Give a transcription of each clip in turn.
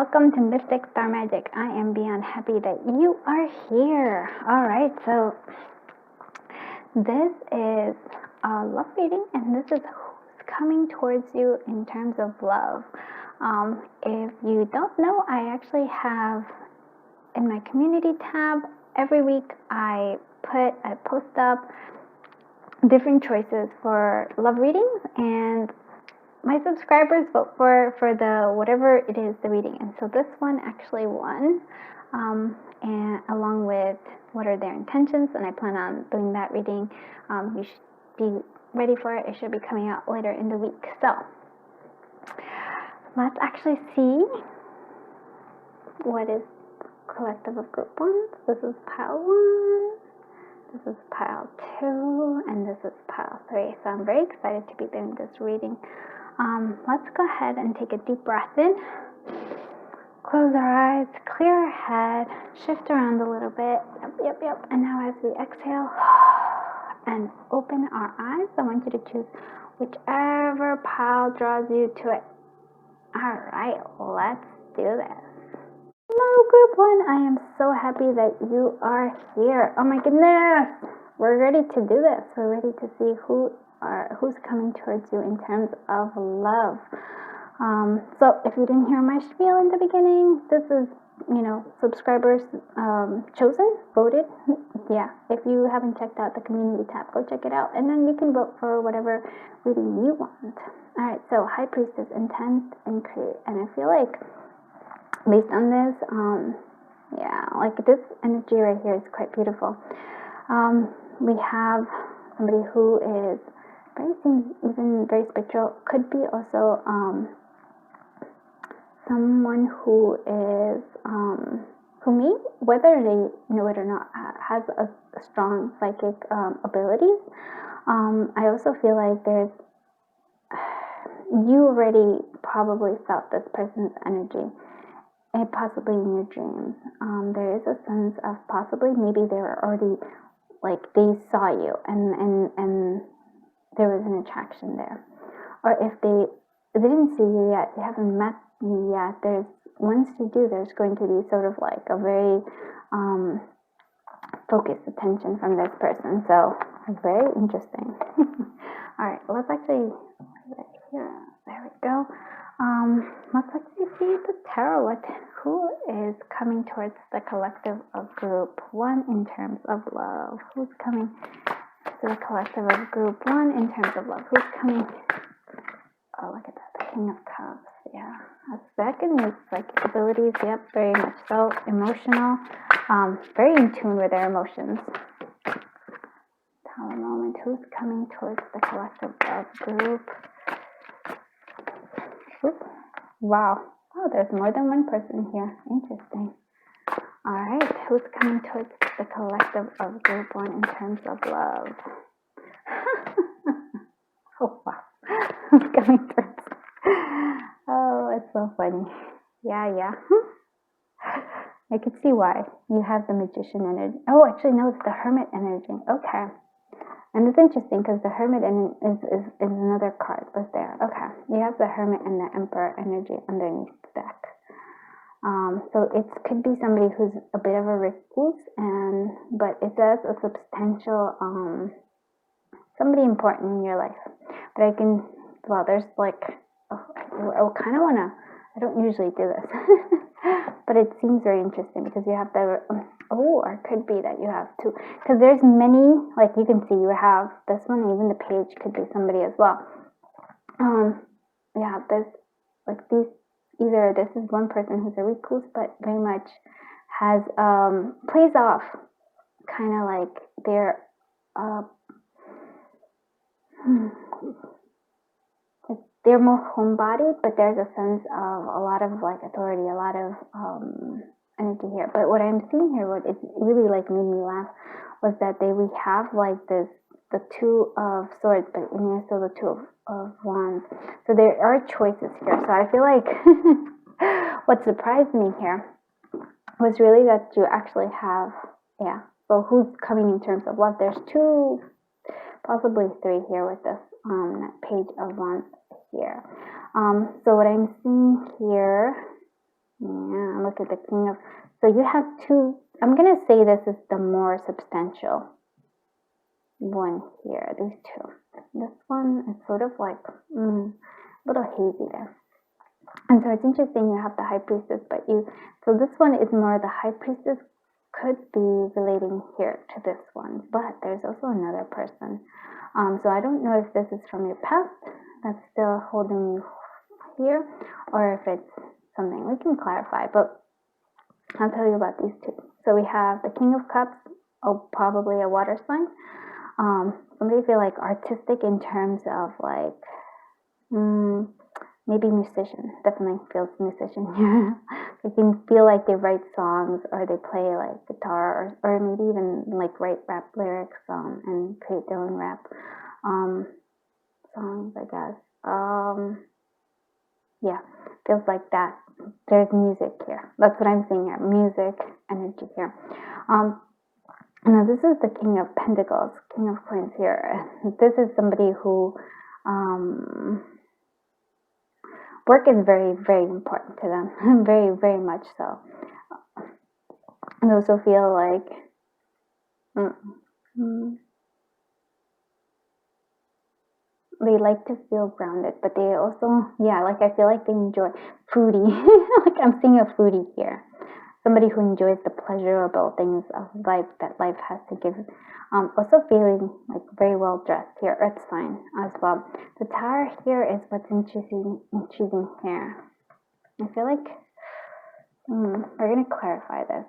welcome to Mystic Star Magic. I am beyond happy that you are here. Alright, so this is a love reading, and this is who's coming towards you in terms of love. If you don't know, I actually have in my community tab, every week I post up different choices for love readings, and my subscribers vote for the whatever it is, the reading. And so this one actually won, and along with what are their intentions, and I plan on doing that reading. You should be ready for it. It should be coming out later in the week. So let's actually see what is collective of group ones. This is pile 1, this is pile 2, and this is pile 3. So I'm very excited to be doing this reading. Let's go ahead and take a deep breath in, close our eyes, clear our head, shift around a little bit, yep, and now as we exhale and open our eyes, I want you to choose whichever pile draws you to it. Alright, let's do this. Hello group 1, I am so happy that you are here. Oh my goodness, we're ready to do this. We're ready to see who's coming towards you in terms of love. So if you didn't hear my spiel in the beginning, this is, subscribers chosen, voted. Yeah, if you haven't checked out the community tab, go check it out, and then you can vote for whatever reading you want. Alright, so High Priestess, Intent and Create. And I feel like based on this, this energy right here is quite beautiful. We have somebody who is even very spiritual, could be also someone who is who may, whether they know it or not, has a strong psychic abilities. I also feel like you already probably felt this person's energy, and possibly in your dreams. There is a sense of possibly maybe they were already, like, they saw you and there was an attraction there. Or if they didn't see you yet, they haven't met you yet, once you do, there's going to be sort of like a very focused attention from this person. So it's very interesting. Alright, let's actually right here. There we go. Let's actually see the tarot. Who is coming towards the collective of group 1 in terms of love? Who's coming to the collective of group 1 in terms of love? Who's coming? Oh, look at that, the King of Cups. Yeah, that's back in his psychic abilities. Yep, very much so. Emotional, very in tune with their emotions. Tell a moment, who's coming towards the collective of group? Oop. Wow. Oh, there's more than one person here. Interesting. Alright, who's coming towards the collective of group 1 in terms of love? Oh, wow. Who's coming towards? Oh, it's so funny. Yeah. I could see why. You have the Magician energy. Oh, actually, no, it's the Hermit energy. Okay. And it's interesting because the Hermit is another card was there. Okay. You have the Hermit and the Emperor energy underneath the deck. So it could be somebody who's a bit of a recluse, but it says a substantial, somebody important in your life. But there's like, I kind of want to, I don't usually do this, but it seems very interesting because you have or it could be that you have two, because there's many, like you can see, you have this one, even the page could be somebody as well. You have this, like these, either this is one person who's a recluse, but very much has, plays off kind of like they're, they're more homebodied, but there's a sense of a lot of like authority, a lot of energy here. But what I'm seeing here, what it really like made me laugh, was that we have like this, the Two of Swords, but in here still the Two of Wands. So there are choices here. So I feel like what surprised me here was really that you actually have, so who's coming in terms of love? There's 2, possibly 3 here with this Page of Wands here. So what I'm seeing here Yeah, look at the King of... So you have two... I'm going to say this is the more substantial one here. These two. This one is sort of like a little hazy there. And so it's interesting you have the High Priestess, but so this one is more the High Priestess could be relating here to this one, but there's also another person. So I don't know if this is from your past that's still holding you here, or if it's something we can clarify, but I'll tell you about these two. So we have the King of Cups, probably a water sign. Somebody feel like artistic in terms of like, maybe musician, definitely feels musician here. They can feel like they write songs or they play like guitar or maybe even like write rap lyrics and create their own rap songs, I guess. Yeah, feels like that. There's music here. That's what I'm seeing here. Music, energy here. Now this is the King of Pentacles, King of Coins here. This is somebody who work is very, very important to them. Very, very much so. And also feel like they like to feel grounded, but they also, like I feel like they enjoy foodie. Like I'm seeing a foodie here. Somebody who enjoys the pleasurable things of life that life has to give. Also feeling like very well dressed here, Earth sign as well. The Tower here is what's intriguing here. I feel like we're going to clarify this.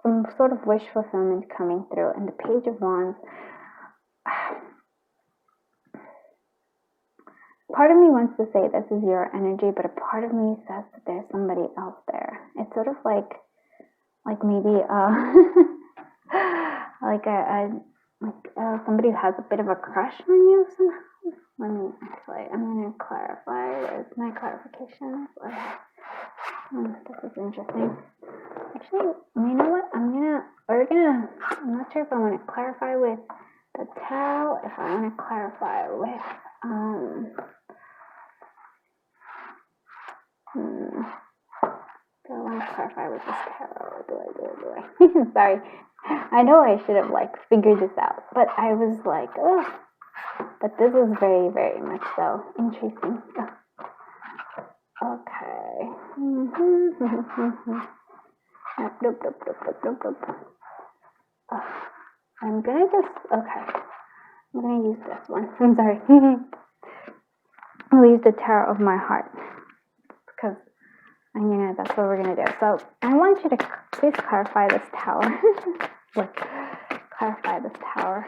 Some sort of wish fulfillment coming through, and the Page of Wands. Part of me wants to say this is your energy, but a part of me says that there's somebody else there. It's sort of like maybe somebody who has a bit of a crush on you somehow. I'm going to clarify. Where's my clarification? This is interesting. Actually, you know what? I'm not sure if I want to clarify with the tarot, if I want to clarify with, do I want to clarify with this tarot? Do I? Sorry. I know I should have figured this out, but I was like, oh. But this is very, very much so interesting. Okay. I'm gonna use this one. I'm sorry. I'll use the Tarot of my heart because that's what we're gonna do. So I want you to please clarify this tower. Clarify this tower.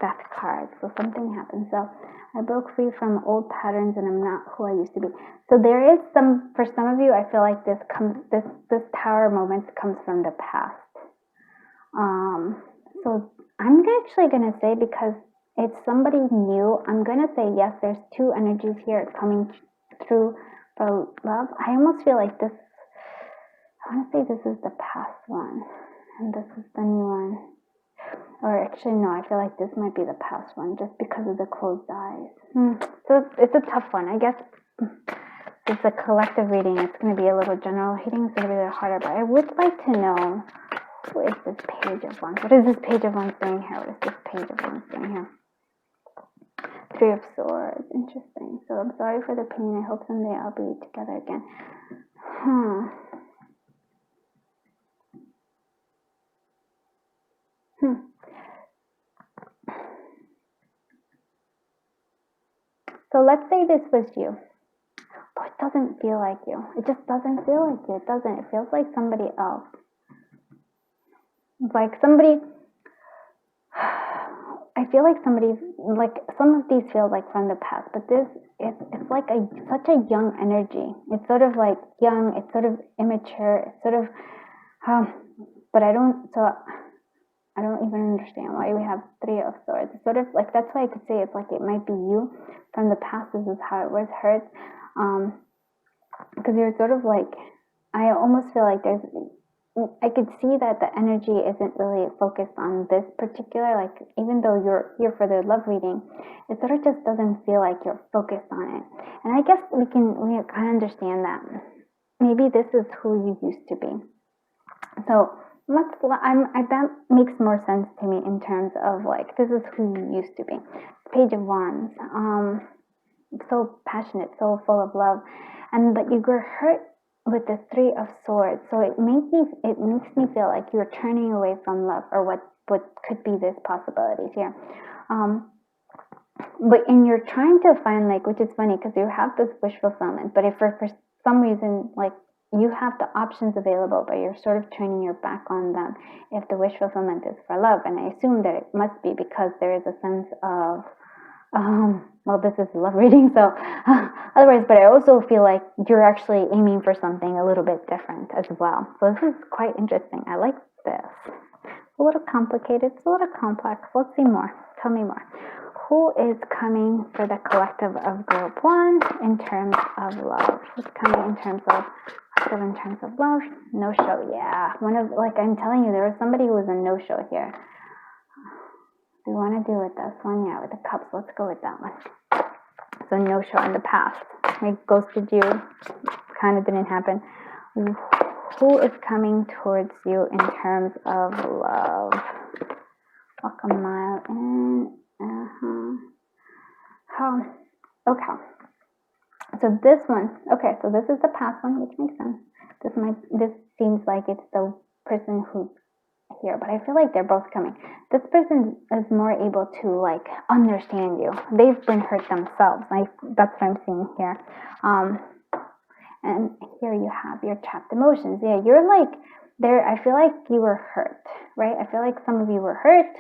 Death card. So something happened. So I broke free from old patterns and I'm not who I used to be. So there is for some of you, I feel like this tower moment comes from the past. So I'm actually going to say, because it's somebody new, I'm going to say yes, there's two energies here coming through for love. I almost feel like this, I want to say this is the past one and this is the new one. Or actually, no, I feel like this might be the past one just because of the closed eyes. So it's a tough one. I guess it's a collective reading. It's going to be a little general reading. It's going to be a little harder. But I would like to know, who is this Page of Wands? What is this Page of Wands doing here? What is this Page of Wands doing here? Three of Swords. Interesting. So I'm sorry for the pain. I hope someday I'll be together again. So let's say this was you. But it doesn't feel like you. It just doesn't feel like you. It doesn't. It feels like somebody else. Like somebody, I feel like somebody, like some of these feel like from the past, but this, it's like such a young energy. It's sort of like young, it's sort of immature, it's sort of, but I don't even understand why we have Three of Swords. It's sort of like, that's why I could say it's like it might be you from the past. This is how it was hurt. Because you're sort of like, I almost feel like there's I could see that the energy isn't really focused on this particular, like, even though you're here for the love reading, it sort of just doesn't feel like you're focused on it. And I guess we kind of understand that maybe this is who you used to be. So that makes more sense to me in terms of like, this is who you used to be. Page of Wands, so passionate, so full of love, but you were hurt with the Three of Swords. So it makes me feel like you're turning away from love, or what could be this possibilities here. And you're trying to find, like, which is funny because you have this wish fulfillment, but if for some reason, like, you have the options available, but you're sort of turning your back on them if the wish fulfillment is for love. And I assume that it must be because there is a sense of well, this is love reading, so otherwise, but I also feel like you're actually aiming for something a little bit different as well. So this is quite interesting. I like this. It's a little complicated. It's a little complex. Let's see more. Tell me more. Who is coming for the collective of group 1 in terms of love? Who's coming in terms of love? No show. Yeah. I'm telling you, there was somebody who was a no show here. We want to do with this one, yeah, with the cups. Let's go with that one. So no show in the past. They ghosted you. Kind of didn't happen. Who is coming towards you in terms of love? Walk a mile in. Okay. So this one. Okay. So this is the past one, which makes sense. This seems like it's the person who's here, but I feel like they're both coming. This person is more able to like understand you. They've been hurt themselves. That's what I'm seeing here. And here you have your trapped emotions. Yeah, you're like there. I feel like you were hurt, right? I feel like some of you were hurt,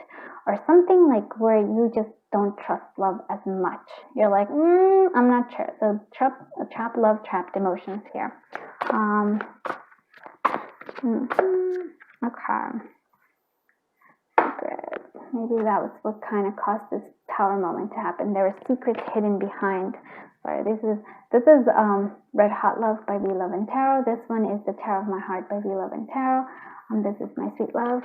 or something like where you just don't trust love as much. You're like, I'm not sure. So trapped love, trapped emotions here. Okay. Maybe that was what kind of caused this tower moment to happen. There were secrets hidden behind. Sorry, this is Red Hot Love by Be Love and Tarot. This one is The Tarot of My Heart by Be Love and Tarot. This is My Sweet Love.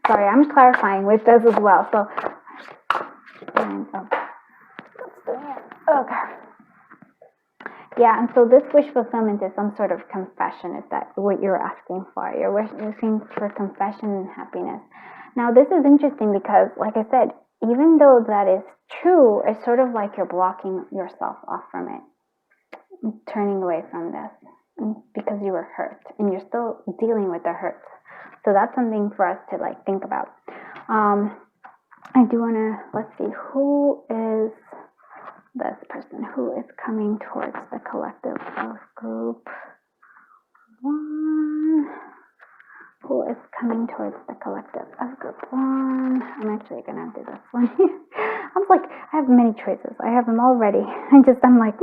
Sorry, I'm clarifying with this as well. So, okay. Yeah, and so this wish fulfillment is some sort of confession. Is that what you're asking for? You're wishing for confession and happiness. Now, this is interesting because, like I said, even though that is true, it's sort of like you're blocking yourself off from it, turning away from this because you were hurt and you're still dealing with the hurt. So that's something for us to like think about. I do want to, let's see, who is this person who is coming towards the collective of group 1? Who is coming towards the collective of group 1? I'm actually going to do this one here. I was like, I have many choices. I have them all ready. I'm like,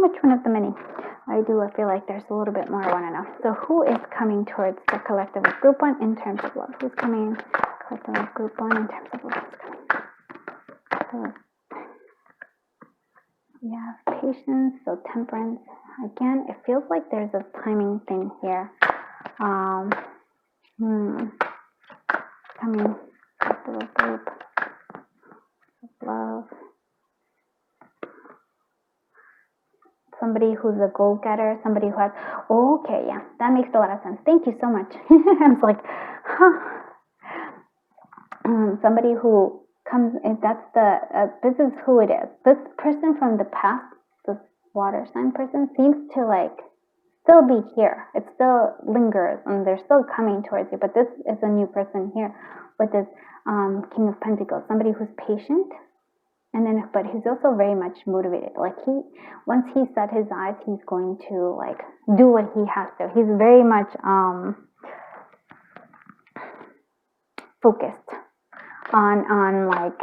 which one of the many? I feel like there's a little bit more I want to know. So who is coming towards the collective of group 1 in terms of love? Who's coming collective of group 1 in terms of love? So, you have patience, so temperance. Again, it feels like there's a timing thing here. Coming after a group of love. Somebody who's a goal-getter, somebody who has, okay, yeah, that makes a lot of sense. Thank you so much. I was like, somebody who comes, this is who it is. This person from the past, this water sign person, seems to like still be here. It still lingers and they're still coming towards you, but this is a new person here with this King of Pentacles, somebody who's patient, but he's also very much motivated. Like once he set his eyes, he's going to like do what he has to. He's very much focused on like,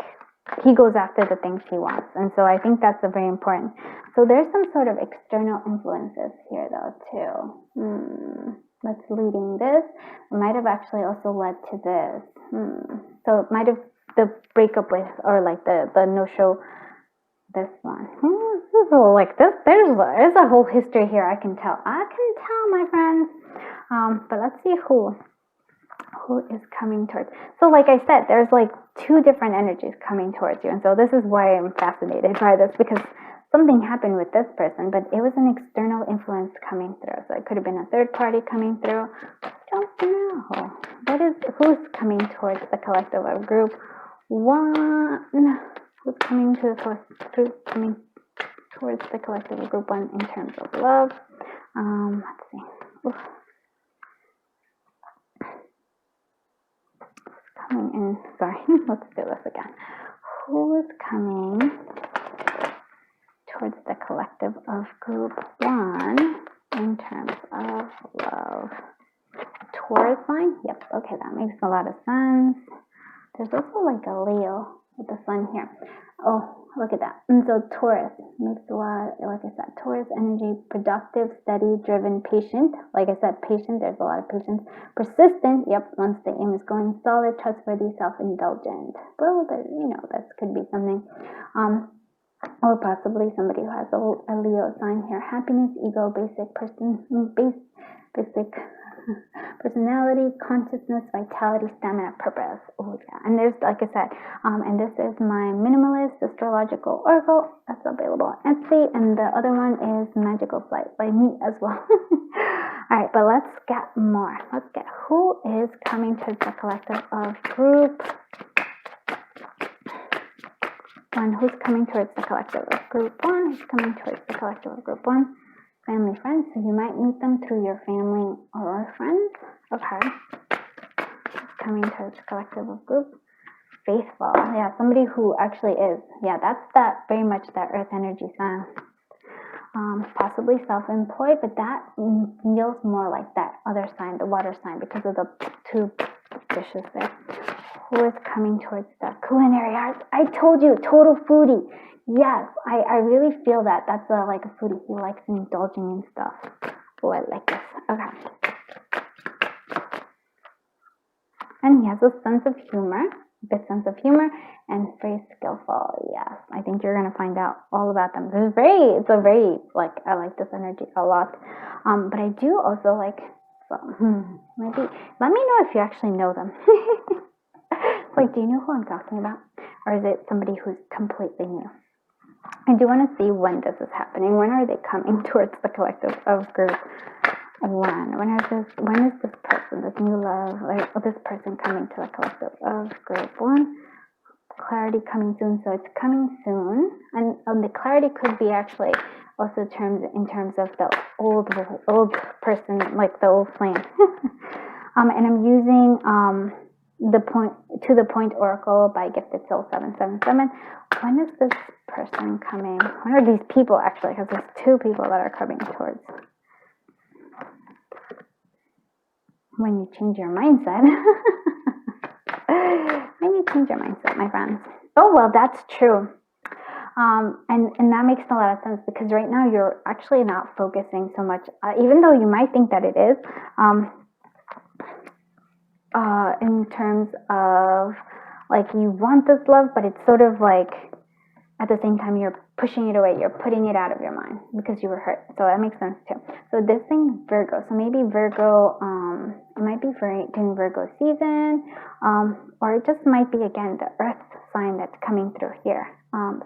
he goes after the things he wants. And so I think that's very important. So there's some sort of external influences here though too. That's leading this. It might have actually also led to this. So it might have the breakup with, or like the no-show, this one. This is like this. There's a whole history here. I can tell, my friends. But let's see who is coming towards. So like I said, there's like two different energies coming towards you. And so this is why I'm fascinated by this, because something happened with this person, but it was an external influence coming through. So it could have been a third party coming through. I don't know. Who's coming towards the collective of group one? Who's coming to the coming towards the collective of group one in terms of love? Let's see. Oof. Coming in, sorry, let's do this again. Who is coming towards the collective of group one in terms of love? Taurus sign? Yep, okay, that makes a lot of sense. There's also like a Leo with the sun here. Oh, look at that. And so Taurus makes a lot, like I said, Taurus energy, productive, steady, driven, patient. Like I said, patient, there's a lot of patience. Persistent, yep, once the aim is going, solid, trustworthy, self-indulgent. Well, that could be something. Or possibly somebody who has a Leo sign here. Happiness, ego, basic personality, consciousness, vitality, stamina, purpose. Oh yeah, and there's, like I said, and this is my minimalist astrological oracle that's available on Etsy, and the other one is Magical Flight by me as well. All right, but let's get more. Let's get who is coming to the collective of group one. Who's coming towards the collective of group one? Who's coming towards the collective of group one? Family, friends. So you might meet them through your family or friends. Okay. Coming towards the collective of group. Faithful. Yeah, somebody who actually is. Yeah, that's very much that earth energy sign. Possibly self-employed, but that feels more like that other sign, the water sign, because of the two dishes there. Who is coming towards the culinary arts? I told you, total foodie. Yes, I really feel that. That's like a foodie. He likes indulging in stuff. Oh, I like this. Okay. And he has a sense of humor, good sense of humor, and very skillful. Yes, I think you're going to find out all about them. It's a very, like, I like this energy a lot. But I do also like, maybe, let me know if you actually know them. Like, do you know who I'm talking about? Or is it somebody who's completely new? I do want to see when this is happening. When are they coming towards the collective of group one? When is this person, this new love, like this person coming to the collective of group one? Clarity coming soon, so it's coming soon. And the clarity could be actually also in terms of the old person, like the old flame. And I'm using the point oracle by Gifted Soul 777. When is this person coming? When are these people actually? Because there's two people that are coming towards. When you change your mindset. When you change your mindset, my friends. Oh, well, that's true. And that makes a lot of sense, because right now you're actually not focusing so much, even though you might think that it is, in terms of, like, you want this love, but it's sort of like, at the same time, you're pushing it away. You're putting it out of your mind because you were hurt. So that makes sense too. So this thing, Virgo. So maybe Virgo, it might be in Virgo season, or it just might be, again, the earth sign that's coming through here.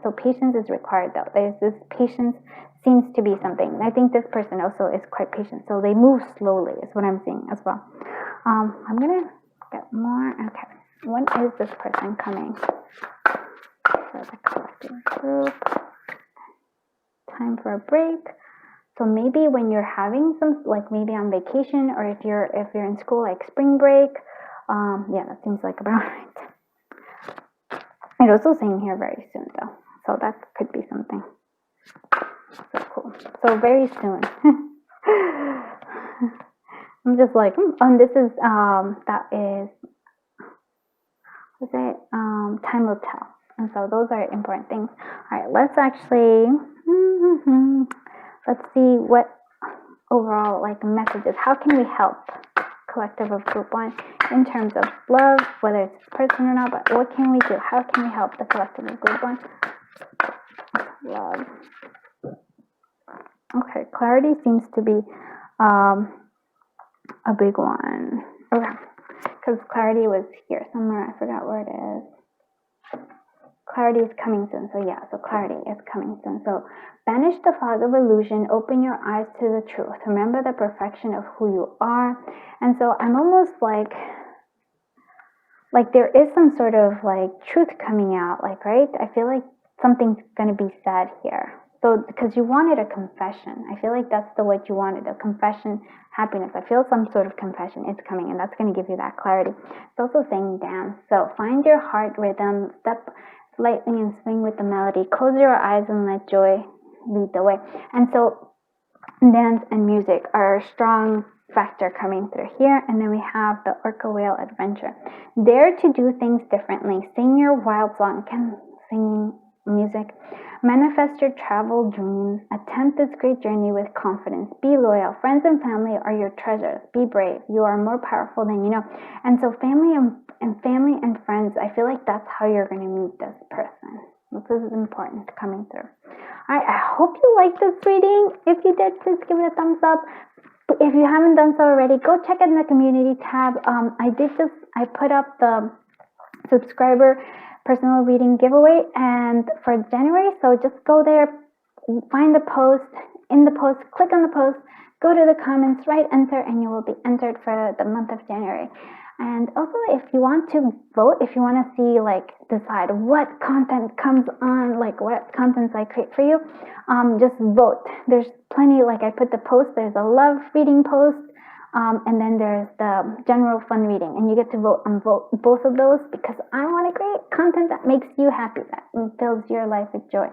So patience is required, though. There's this patience seems to be something. I think this person also is quite patient. So they move slowly is what I'm seeing as well. I'm going to get more. Okay. When is this person coming? For the collective group. Time for a break. So maybe when you're having some, like maybe on vacation, or if you're in school, like spring break. Yeah, that seems like about right. It's also saying here very soon, though. So that could be something. So cool. So very soon. I'm just like, and this is that is, what's it? Time will tell. And so those are important things. All right, let's actually, let's see what overall, like, messages. How can we help collective of group one in terms of love, whether it's this person or not, but what can we do? How can we help the collective of group one? Love. Okay, clarity seems to be, a big one. Okay, because clarity was here somewhere. I forgot where it is. Clarity is coming soon. So yeah, so clarity is coming soon. So banish the fog of illusion. Open your eyes to the truth. Remember the perfection of who you are. And so I'm almost like there is some sort of like truth coming out, like, right? I feel like something's going to be said here. So because you wanted a confession, I feel like that's the what you wanted, a confession, happiness. I feel some sort of confession is coming, and that's going to give you that clarity. It's also saying dance. So find your heart rhythm, step lightly and swing with the melody. Close your eyes and let joy lead the way. And so dance and music are a strong factor coming through here. And then we have the orca whale adventure. Dare to do things differently. Sing your wild song. Can singing music. Manifest your travel dreams. Attempt this great journey with confidence. Be loyal. Friends and family are your treasures. Be brave. You are more powerful than you know. And so family and friends, I feel like that's how you're going to meet this person. This is important coming through. All right, I hope you liked this reading. If you did, please give it a thumbs up. If you haven't done so already, go check it in the community tab. I put up the subscriber personal reading giveaway and for January. So just go there, find the post, in the post, click on the post, go to the comments, write enter, and you will be entered for the month of January. And also, if you want to vote, if you want to see, like, decide what content comes on, like what contents I create for you, just vote. There's plenty, like I put the post, there's a love reading post, and then there's the general fun reading, and you get to vote on both of those because I want to create content that makes you happy, that fills your life with joy.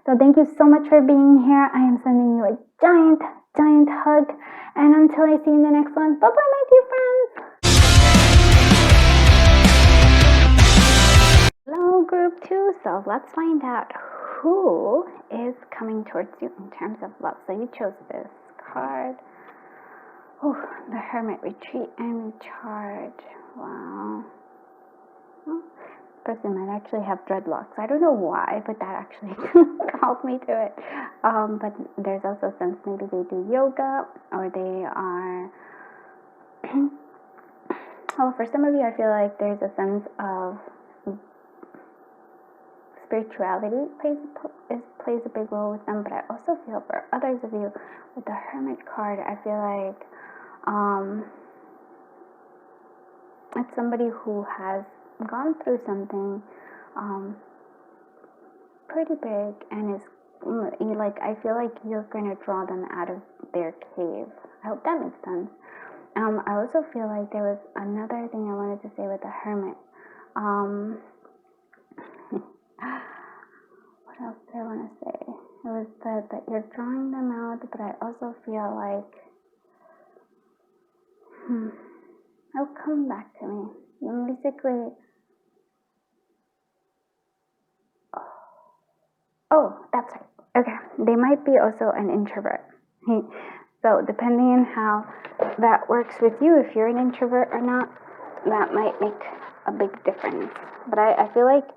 So thank you so much for being here. I am sending you a giant, giant hug, and until I see you in the next one, bye-bye, my dear friends. Hello, group 2. So let's find out who is coming towards you in terms of love. So you chose this card. Oh, the Hermit, retreat and recharge. Wow. This person might actually have dreadlocks. I don't know why, but that actually helped me to it. But there's also a sense maybe they do yoga or they are... Oh, for some of you, I feel like there's a sense of spirituality plays a big role with them, but I also feel for others of you with the Hermit card, I feel like it's somebody who has gone through something pretty big and is like, I feel like you're going to draw them out of their cave. I hope that makes sense. I also feel like there was another thing I wanted to say with the Hermit. What else did I want to say? It was that you're drawing them out, but I also feel like it'll come back to me. Basically, oh, that's right. Okay, they might be also an introvert. So depending on how that works with you, if you're an introvert or not, that might make a big difference. But I feel like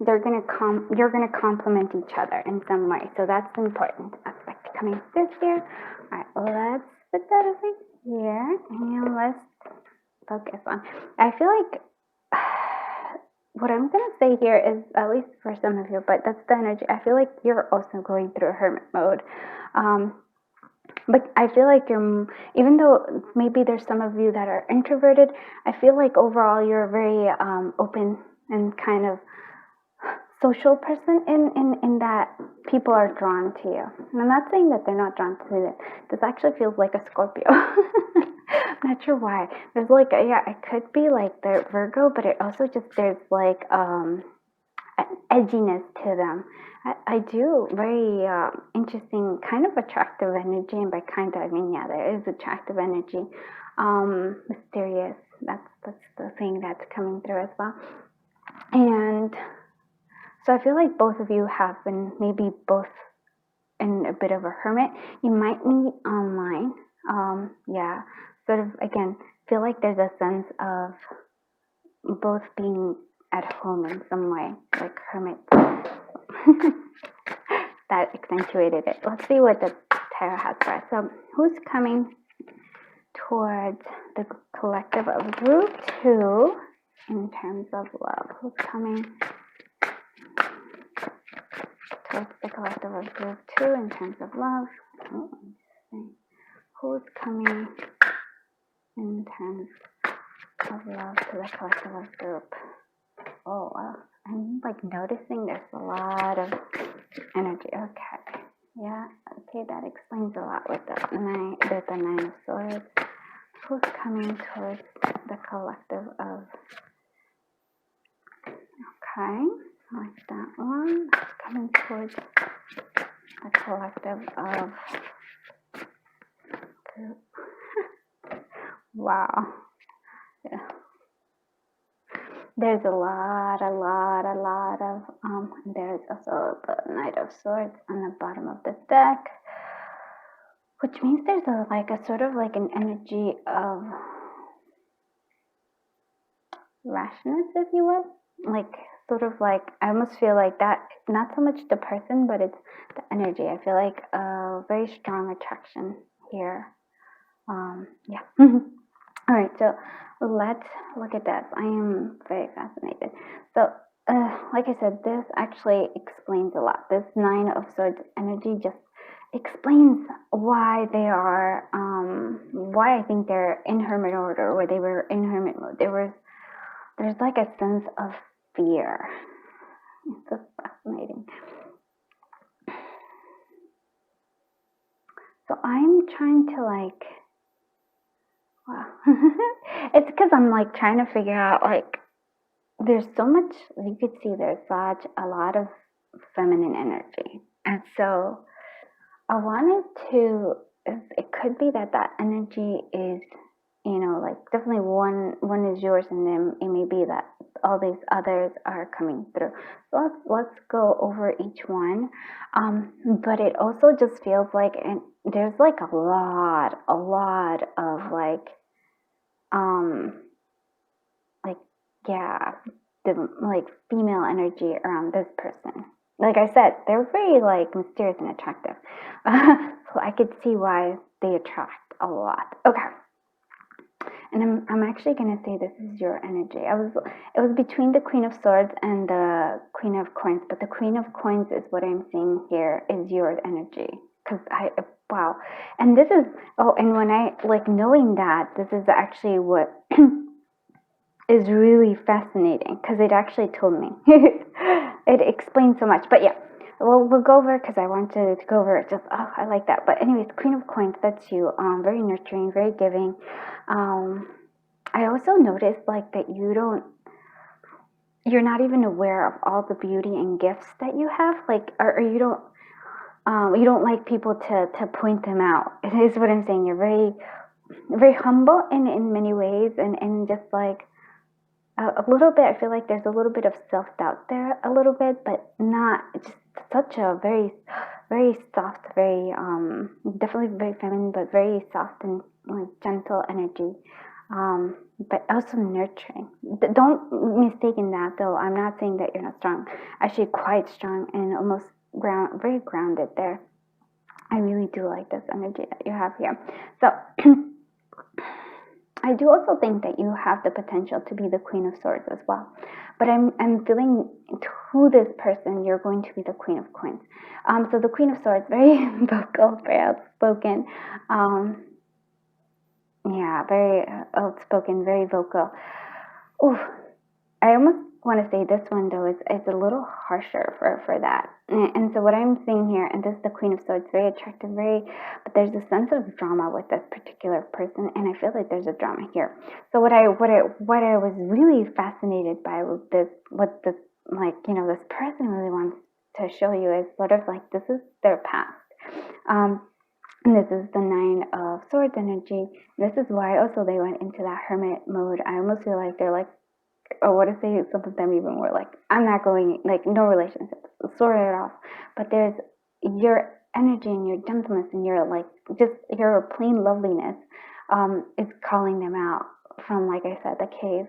you're gonna complement each other in some way. So that's an important aspect coming through here. All right, let's put that over here and let's focus on. I feel like what I'm gonna say here is, at least for some of you, but that's the energy. I feel like you're also going through a hermit mode. But I feel like even though maybe there's some of you that are introverted, I feel like overall you're a very open and kind of social person in that people are drawn to you. And I'm not saying that they're not drawn to you. This actually feels like a Scorpio. I'm not sure why. There's like, it could be like the Virgo, but it also just, there's like an edginess to them. I do very interesting, kind of attractive energy, and by kind of, I mean, yeah, there is attractive energy. Mysterious, that's the thing that's coming through as well. And so I feel like both of you have been maybe both in a bit of a hermit. You might meet online. Sort of, again, feel like there's a sense of both being at home in some way, like hermit. That accentuated it. Let's see what the tarot has for us. So who's coming towards the collective of group 2 in terms of love. Who's coming towards the collective of group 2 in terms of love? Oh, who's coming in terms of love to the collective of group? Oh, wow. I'm like noticing there's a lot of energy. Okay. Yeah, okay, that explains a lot with the 9 of Swords. Who's coming towards the collective of, okay, like that one. Coming towards the collective of group. Wow. Yeah. There's a lot of, there's also the Knight of Swords on the bottom of the deck, which means there's a sort of like an energy of rashness, if you will. Like, sort of like, I almost feel like that, not so much the person, but it's the energy. I feel like a very strong attraction here. Yeah. All right, so let's look at this. I am very fascinated. So, like I said, this actually explains a lot. This 9 of Swords energy just explains why they are, why I think they're in hermit order, or they were in hermit mode. There's like a sense of fear. It's so fascinating. So I'm trying to like, wow. It's because I'm like trying to figure out, like, there's so much, you could see there's such a lot of feminine energy. And so I wanted to, it could be that energy is, you know, like definitely one is yours, and then it may be that all these others are coming through. So let's go over each one. But it also just feels like, and there's like a lot of like yeah, the like female energy around this person. Like I said, they're very like mysterious and attractive. So I could see why they attract a lot. Okay. And I'm actually gonna say this is your energy. It was between the Queen of Swords and the Queen of Coins, but the Queen of Coins is what I'm seeing here is your energy. Cause wow. And this is, and when I, like, knowing that, this is actually what is really fascinating, because it actually told me. It explains so much. But yeah, we'll go over, because I wanted to go over it. Just, I like that. But anyways, Queen of Coins, that's you. Very nurturing, very giving. I also noticed like that you're not even aware of all the beauty and gifts that you have, like, or you don't like people to point them out. It is what I'm saying. You're very, very humble in many ways, and just like a little bit, I feel like there's a little bit of self-doubt there, a little bit, but not just such a very, very soft, very definitely very feminine, but very soft and like gentle energy. But also nurturing. Don't mistake in that, though. I'm not saying that you're not strong. Actually, quite strong and almost very grounded there. I really do like this energy that you have here. So I do also think that you have the potential to be the Queen of Swords as well. But I'm feeling to this person, you're going to be the Queen of Coins. So the Queen of Swords, very vocal, very outspoken. Yeah, very outspoken, very vocal. Ooh, I almost want to say this one, though, is a little harsher for that. And so what I'm seeing here, and this is the Queen of Swords, very attractive, but there's a sense of drama with this particular person, and I feel like there's a drama here. So what I was really fascinated by with this, what this, like, you know, this person really wants to show you is sort of like, this is their past. And this is the 9 of Swords energy. This is why also they went into that hermit mode. I almost feel like they're like, or what if they, some of them even were like, I'm not going, like, no relationships, sort it off. But there's your energy and your gentleness and your, like, just your plain loveliness is calling them out from, like I said, the cave.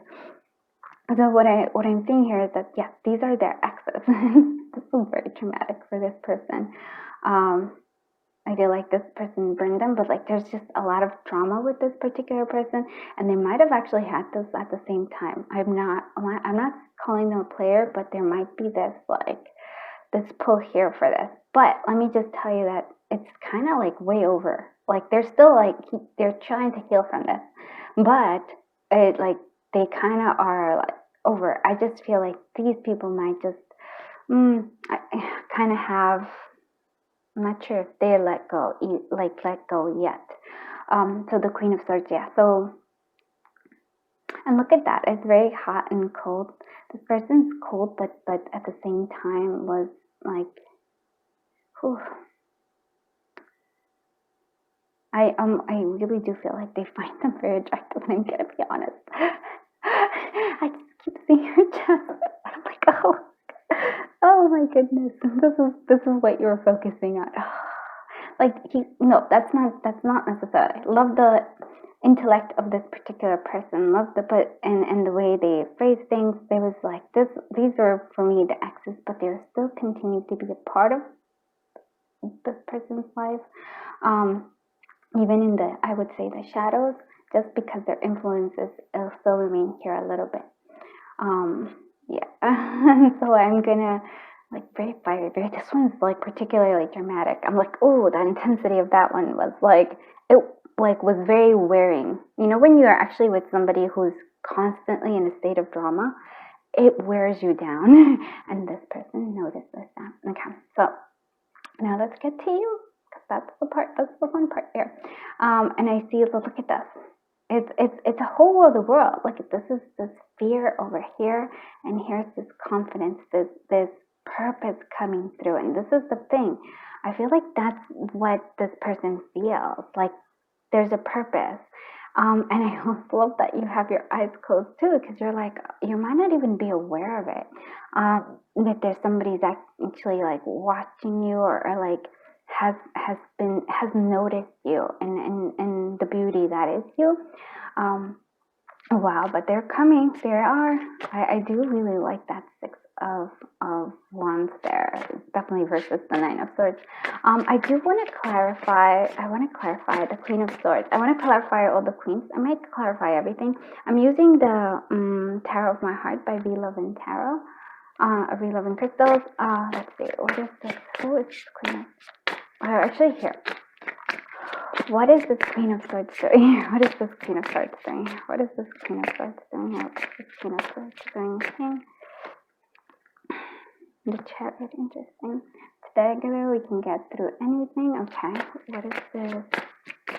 So what I'm seeing here is that, yes, these are their exes. This is very traumatic for this person. I feel like this person burned them, but like there's just a lot of drama with this particular person, and they might have actually had this at the same time. I'm not calling them a player, but there might be this like this pull here for this. But let me just tell you that it's kind of like way over. Like they're still like they're trying to heal from this, but it like they kind of are like over. I just feel like these people might just kind of have. I'm not sure if they let go yet. So the Queen of Swords, yeah. So, and look at that. It's very hot and cold. This person's cold, but at the same time was like, whew. I really do feel like they find them very attractive, and I'm gonna be honest. I just keep seeing her chest. I'm like, oh my goodness, this is what you're focusing on. Like no, that's not necessary. Love the intellect of this particular person. Love the and the way they phrase things. There was like this. These are for me the exes, but they still continue to be a part of this person's life. Even in the, I would say, the shadows, just because their influences still remain here a little bit. Yeah. So I'm gonna like very fiery. This one's like particularly dramatic. I'm like, oh, the intensity of that one was like it like was very wearing. You know, when you are actually with somebody who's constantly in a state of drama, it wears you down. And this person noticed that. Okay, so now let's get to you. That's the fun part here. And I see, look at this. It's a whole other world. Like this is this fear over here, and here's this confidence, this purpose coming through. And this is the thing. I feel like that's what this person feels. Like there's a purpose. And I also love that you have your eyes closed too, because you're like, you might not even be aware of it. That there's somebody that's actually like watching you or like has noticed you and the beauty that is you. Wow, but they're coming. There are. I do really like that 6 of wands there, definitely versus the 9 of swords. I do want to clarify. I want to clarify the Queen of Swords. I want to clarify all the queens. I might clarify everything. I'm using the Tarot of My Heart by V Love and Tarot. V Love and Crystals. Let's see. What is this? Who is this Queen of? Actually, here. What is this Queen of Swords doing here? What is this Queen of Swords doing here? What is this Queen of Swords doing here? What is this Queen of Swords doing here? The Chariot, interesting. Together we can get through anything. Okay. What is this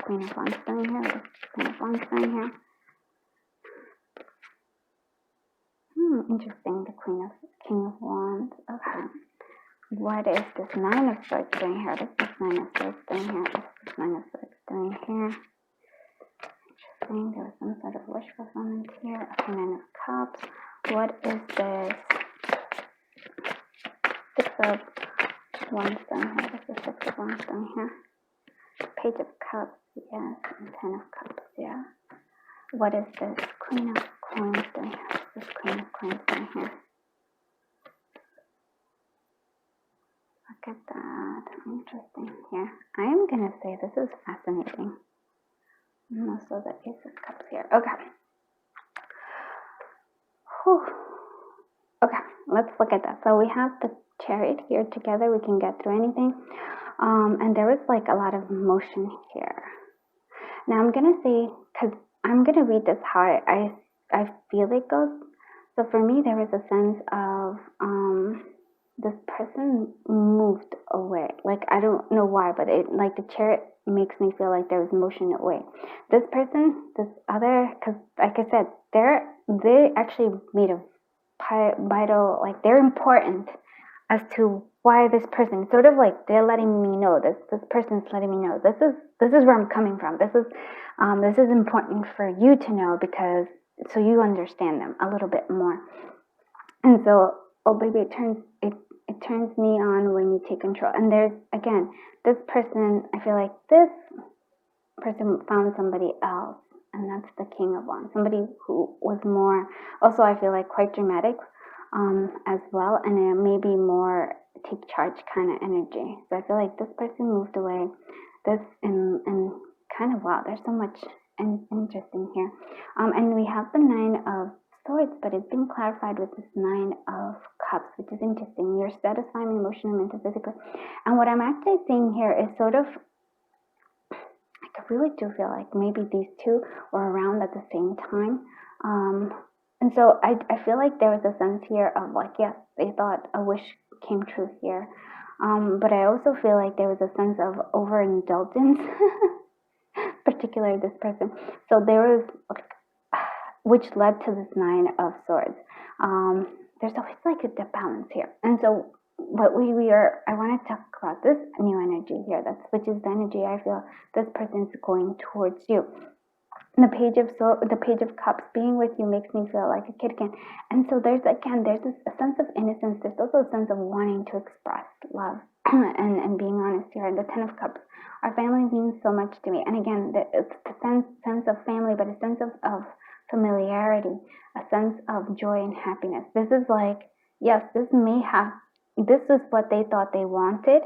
Queen of Wands doing here? What is this Queen of Wands doing here? Interesting. The King of Wands. Okay. What is this 9 of Swords doing here? What is this 9 of Swords doing here? What is this 9 of Swords doing here? Interesting. There was some sort of wish fulfillment here. Okay, 9 of Cups. What is this 6 of Wands doing here? What is the 6 of Wands doing here? Page of Cups, yes, and 10 of Cups, yeah. What is this Queen of Coins doing here? What is this Queen of Coins doing here? Look at that. Interesting here. I am going to say this is fascinating. And also the Ace of Cups here. Okay. Whew. Okay, let's look at that. So we have the Chariot here together. We can get through anything. And there is like a lot of motion here. Now I'm going to say, because I'm going to read this how I feel it goes. So for me, there was a sense of this person moved away. Like, I don't know why, but it like the Chariot makes me feel like there was motion away. This person, this other, because like I said, they actually made a vital, like they're important as to why this person, sort of like they're letting me know, this person's letting me know, this is where I'm coming from. This is important for you to know, because so you understand them a little bit more. And so, oh baby, it turns me on when you take control. And there's, again, this person, I feel like this person found somebody else, and that's the King of Wands. Somebody who was more, also I feel like quite dramatic as well, and it may be more take charge kind of energy. So I feel like this person moved away. This and kind of, wow, there's so much interesting here. And we have the Nine of Swords, but it's been clarified with this Nine of Cups, which is interesting. You're satisfying emotionally, mentally, physically. And what I'm actually seeing here is sort of, I really do feel like maybe these two were around at the same time. And so I feel like there was a sense here of like, yes, they thought a wish came true here. But I also feel like there was a sense of overindulgence, particularly this person. So there was, which led to this Nine of Swords. There's always like a balance here. And so what I want to talk about this new energy here, which is the energy I feel this person is going towards you. The Page of Cups being with you makes me feel like a kid again. And so there's a sense of innocence. There's also a sense of wanting to express love and being honest here. And the Ten of Cups, our family means so much to me. And again, it's the sense of family, but a sense of familiarity, a sense of joy and happiness. This is like, yes, this is what they thought they wanted,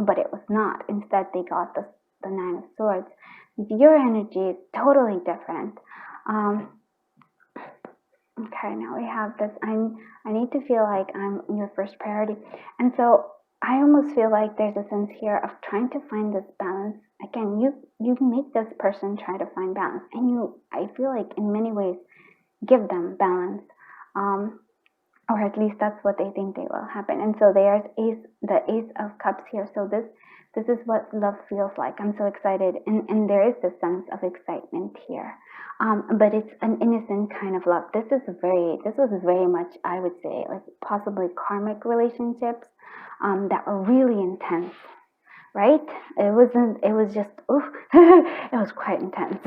but it was not. Instead, they got the Nine of Swords. Your energy is totally different. Okay, now we have this. I need to feel like I'm your first priority. And so I almost feel like there's a sense here of trying to find this balance. Again, you make this person try to find balance. And I feel like in many ways, give them balance. Or at least that's what they think they will happen. And so there's the Ace of Cups here. So this is what love feels like. I'm so excited, and there is this sense of excitement here, but it's an innocent kind of love. This was very much, I would say, like possibly karmic relationships that were really intense, right? It was just, it was quite intense.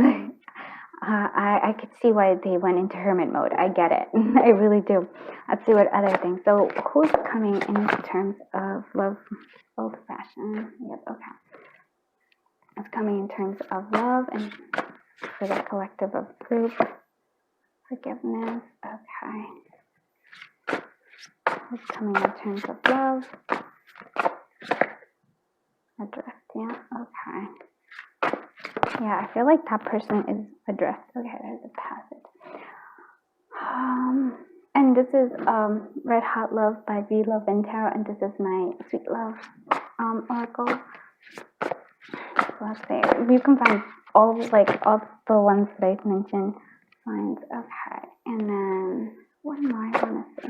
I could see why they went into hermit mode. I get it. I really do. Let's see what other things. So who's coming in terms of love? Old fashioned. Yep, okay. It's coming in terms of love and for the collective of group. Forgiveness. Okay. It's coming in terms of love. Adrift, yeah, okay. Yeah, I feel like that person is adrift. Okay, there's a passage. And this is Red Hot Love by V. Love and Tarot, and this is my Sweet Love oracle. So let's see. You can find all the ones that I've mentioned. Signs. Okay, and then what am I gonna see?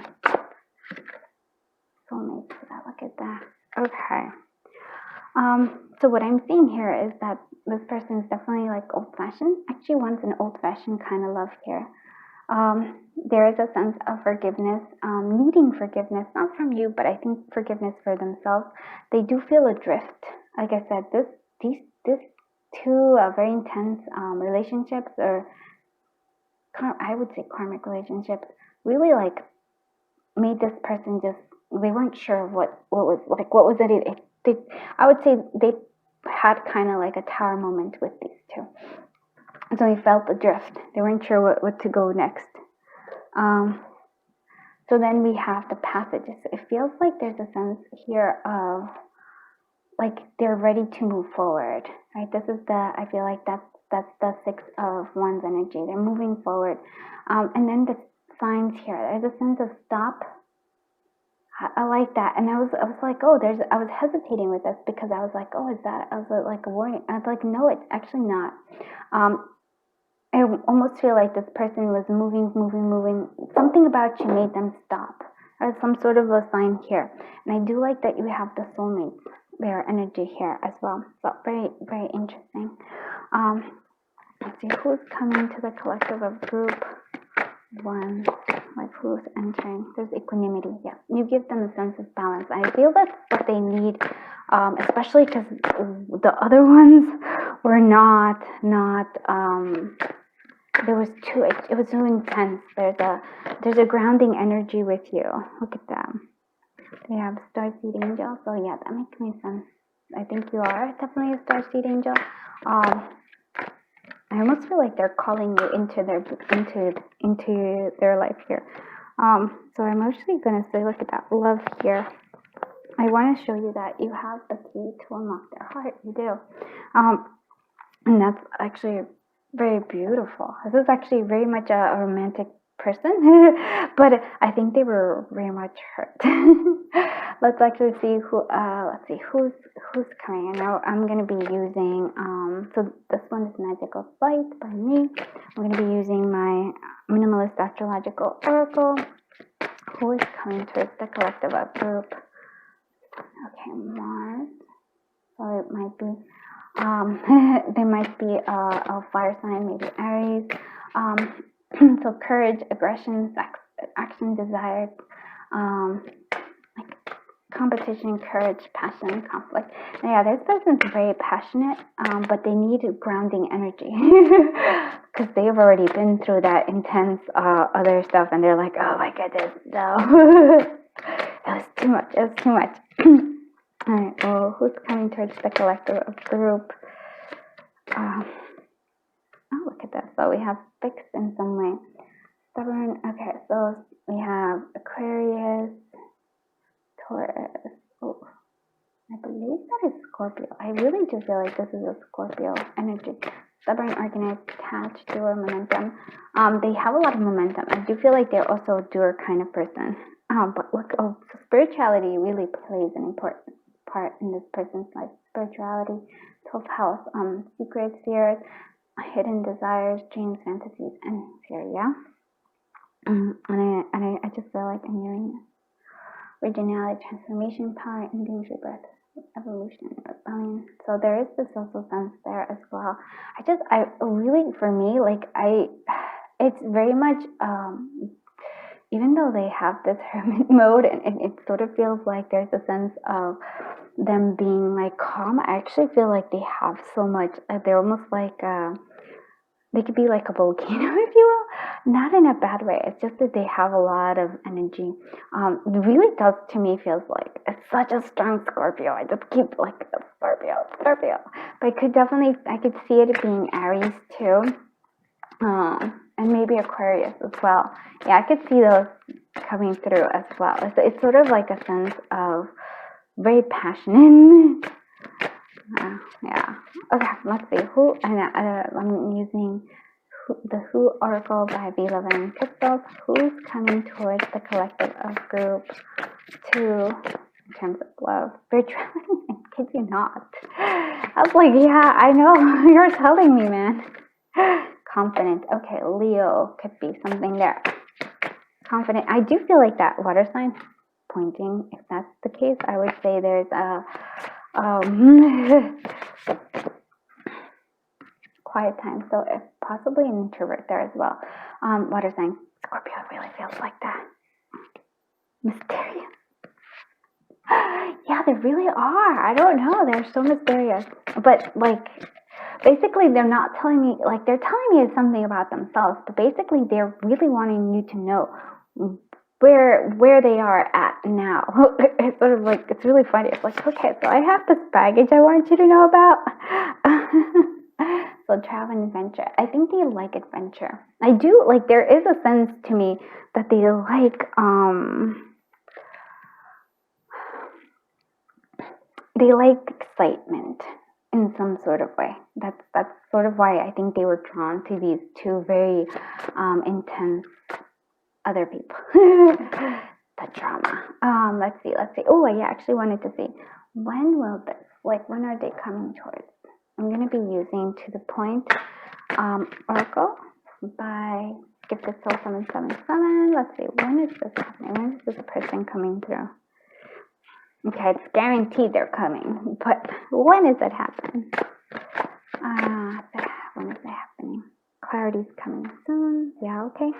Soulmates. Look at that. Okay. So what I'm seeing here is that this person is definitely like old-fashioned. Actually wants an old-fashioned kind of love here. There is a sense of forgiveness, needing forgiveness, not from you, but I think forgiveness for themselves. They do feel adrift. Like I said, these two very intense relationships, or I would say karmic relationships, really like made this person just, they weren't sure what was it. I would say they had kind of like a tower moment with these two. So they felt adrift. They weren't sure what to go next. So then we have the passages. It feels like there's a sense here of like they're ready to move forward, right? This is I feel like that's the Six of Wands energy. They're moving forward. And then the signs here. There's a sense of stop. I like that. And I was like, I was hesitating with this because I was like, is that, I was like a warning. I was like, no, it's actually not. I almost feel like this person was moving. Something about you made them stop. There's some sort of a sign here. And I do like that you have the soulmates, their energy here as well. So very, very interesting. Let's see, who's coming to the collective of group one? Like who's entering? There's equanimity. Yeah, you give them a sense of balance. I feel that's what they need, especially because the other ones were not. There was too. It was so intense. There's a grounding energy with you. Look at them. They have starseed angel. So yeah, that makes me sense. I think you are definitely a starseed angel. I almost feel like they're calling you into their life here. So I'm actually gonna say, look at that love here. I want to show you that you have the key to unlock their heart. You do. And that's actually very beautiful. This is actually very much a romantic person, but I think they were very much hurt. Let's actually see who. Let's see who's coming. Now I'm gonna be using. So this one is Magical Flight by me. I'm gonna be using my minimalist astrological oracle. Who is coming towards the collective of group? Okay, Mars. So it might be. There might be a fire sign, maybe Aries. So courage, aggression, action, desire, like competition, courage, passion, conflict. And yeah, this person's very passionate, but they need grounding energy because they've already been through that intense other stuff, and they're like, oh my goodness, no, it was too much. It was too much. All right, well, who's coming towards the collective of group? Oh, look at that. So we have fixed in some way. Stubborn. Okay, so we have Aquarius, Taurus. Oh, I believe that is Scorpio. I really do feel like this is a Scorpio energy. Stubborn, organized, attached, doer, momentum. They have a lot of momentum. I do feel like they're also a doer kind of person. But look, so spirituality really plays an important part in this person's life. Spirituality, 12th house, secrets, fears, hidden desires, dreams, fantasies, and fear. Yeah. And I just feel like I'm hearing originality, transformation, power, endings, rebirth, evolution, rebellion. So there is this also sense there as well. I really, for me, like it's very much, even though they have this hermit mode, and it sort of feels like there's a sense of them being like calm, I actually feel like they have so much, they're almost like, they could be like a volcano, if you will, not in a bad way. It's just that they have a lot of energy. It really does, to me, feels like it's such a strong Scorpio. I just keep like Scorpio. But I could see it being Aries too. And maybe Aquarius as well. Yeah, I could see those coming through as well. It's sort of like a sense of very passionate. Yeah. Okay, let's see. I'm using the Who Oracle by V11 Crystals. Who's coming towards the collective of group 2 in terms of love? Spirituality? I kid you not. I was like, yeah, I know. You're telling me, man. Confident. Okay, Leo could be something there. Confident. I do feel like that water sign pointing. If that's the case, I would say there's a quiet time. So if possibly an introvert there as well. Water sign. Scorpio really feels like that. Mysterious. Yeah, they really are. I don't know. They're so mysterious. But like, basically, they're not telling me, like, they're telling me something about themselves, but basically they're really wanting you to know where they are at now. It's sort of like, it's really funny. It's like, okay, so I have this baggage I want you to know about. So travel and adventure. I think they like adventure. I do, like, there is a sense to me that they like excitement in some sort of way. That's sort of why I think they were drawn to these two very intense other people. The drama. Let's see. Oh, I actually wanted to see, when will this, like, when are they coming towards? I'm going to be using To the Point Oracle by Gifted Soul 777. Let's see, when is this happening? When is this person coming through? Okay, it's guaranteed they're coming, but when is it happening? When is it happening? Clarity's coming soon. Yeah, okay.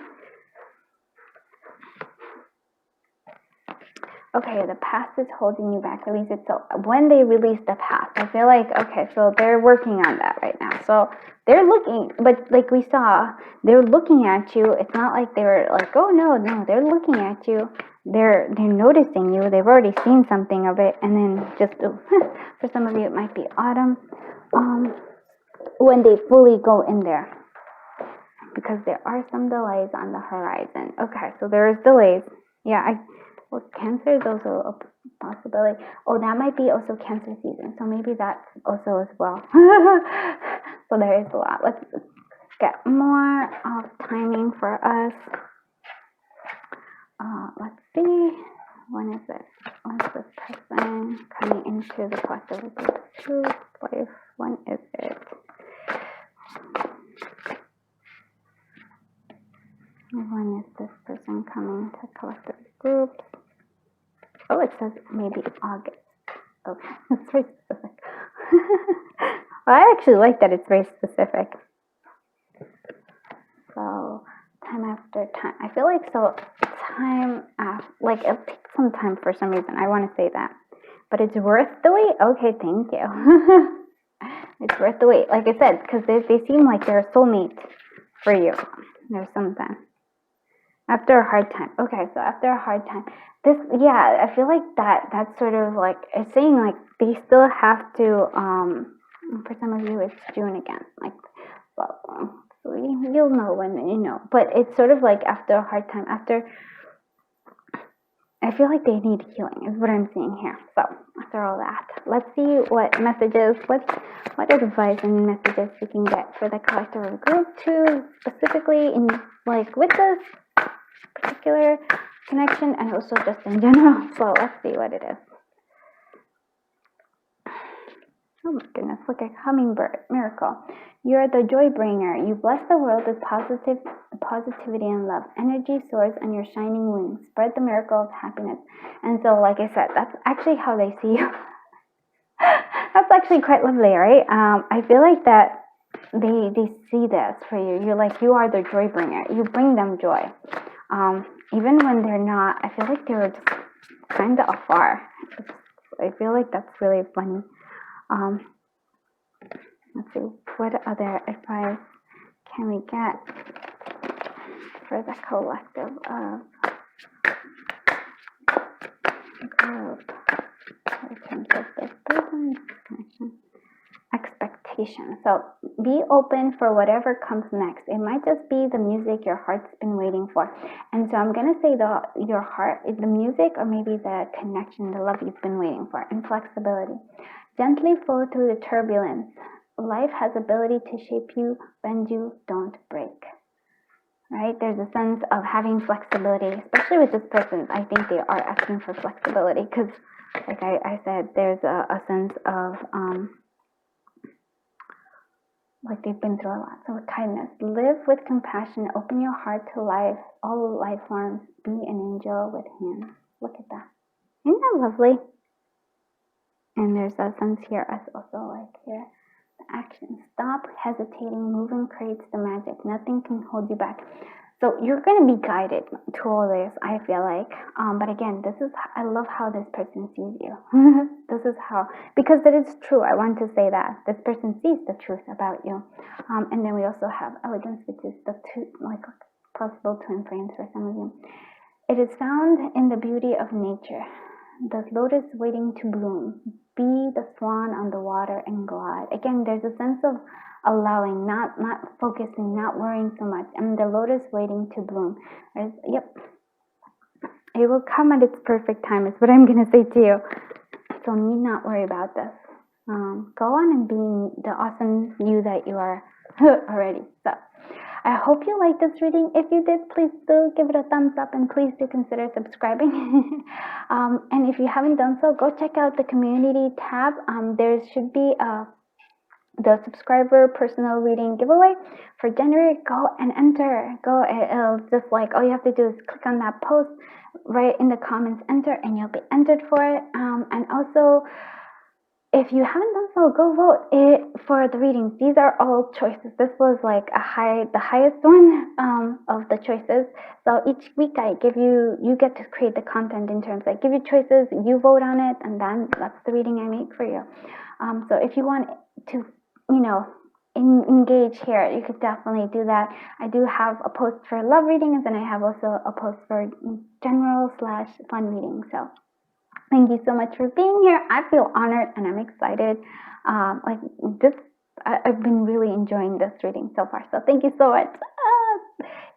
Okay, the past is holding you back. Release it. So when they release the past, I feel like, okay, so they're working on that right now. So they're looking, but like we saw, they're looking at you. It's not like they were like, oh no, they're looking at you. They're noticing you. They've already seen something of it, and then just for some of you, it might be autumn. When they fully go in there, because there are some delays on the horizon. Okay, so there is delays. Yeah, Cancer is also a possibility. Oh, that might be also Cancer season, so maybe that's also as well. So there is a lot. Let's get more of timing for us. Let's see. When is this? When's this person coming into the collective group? Truth, life. When is it? When is this person coming to collective groups? Oh, it says maybe August. Okay, it's very specific. Well, I actually like that it's very specific. So, time after time. I feel like so time after, like it'll take some time for some reason. I want to say that. But it's worth the wait? Okay, thank you. It's worth the wait. Like I said, because they seem like they're a soulmate for you. There's something. After a hard time. Okay, so after a hard time. This, yeah, I feel like that's sort of like, it's saying like they still have to, for some of you it's June again. Like, well, so you'll know when, you know. But it's sort of like after a hard time, after, I feel like they need healing is what I'm seeing here. So after all that, let's see what messages, what advice and messages we can get for the collective group to specifically in like with this particular connection and also just in general. So let's see what it is. Oh my goodness, look at hummingbird, miracle. You're the joy bringer. You bless the world with positivity and love. Energy soars on your shining wings. Spread the miracle of happiness. And so, like I said, that's actually how they see you. That's actually quite lovely, right? I feel like that they see this for you. You're like, you are the joy bringer. You bring them joy. Even when they're not, I feel like they were just kind of afar. I feel like that's really funny. Let's see, what other advice can we get for the collective of group in terms of this person connection? Expectation. So be open for whatever comes next. It might just be the music your heart's been waiting for. And so I'm going to say your heart is the music, or maybe the connection, the love you've been waiting for, and flexibility. Gently flow through the turbulence. Life has ability to shape you, bend you, don't break. Right? There's a sense of having flexibility, especially with this person. I think they are asking for flexibility because, like I said, there's a sense of like they've been through a lot. So with kindness, live with compassion, open your heart to life, all life forms, be an angel with hands. Look at that. Isn't that lovely? And there's a sense here as also like here, the action. Stop hesitating, moving creates the magic. Nothing can hold you back. So you're going to be guided to all this, I feel like. But again, I love how this person sees you. This is how, because that is true. I want to say that. This person sees the truth about you. And then we also have elegance, which is the two, like possible twin flames for some of you. It is found in the beauty of nature. The lotus waiting to bloom. Be the swan on the water and glide. Again, there's a sense of allowing, not focusing, not worrying so much. And the lotus waiting to bloom. Yep. It will come at its perfect time is what I'm going to say to you. So need not worry about this. Go on and be the awesome you that you are already. So I hope you liked this reading. If you did, please do give it a thumbs up and please do consider subscribing. And if you haven't done so, go check out the community tab. There should be the subscriber personal reading giveaway for January. Go and enter. It'll just like, all you have to do is click on that post, write in the comments, enter, and you'll be entered for it. And also, if you haven't done so, go vote for the readings. These are all choices. This was like the highest one of the choices. So each week I give you get to create the content in terms, I give you choices, you vote on it, and then that's the reading I make for you. So if you want to, engage here, you could definitely do that. I do have a post for love readings, and I have also a post for general/fun readings. So thank you so much for being here. I feel honored and I'm excited. I've been really enjoying this reading so far. So thank you so much.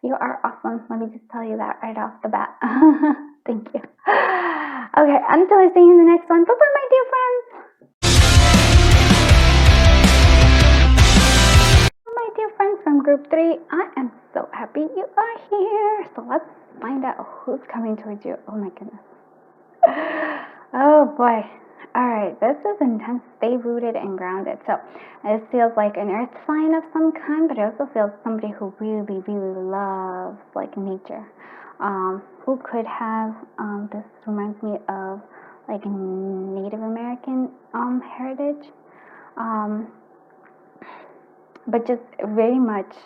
You are awesome. Let me just tell you that right off the bat. Thank you. Okay, until I see you in the next one. Bye bye, my dear friends. My dear friends from group 3, I am so happy you are here. So let's find out who's coming towards you. Oh my goodness. Oh boy. Alright, this is intense. Stay rooted and grounded. So this feels like an earth sign of some kind, but it also feels somebody who really, really loves like nature. Who could have, this reminds me of like Native American heritage. But just very much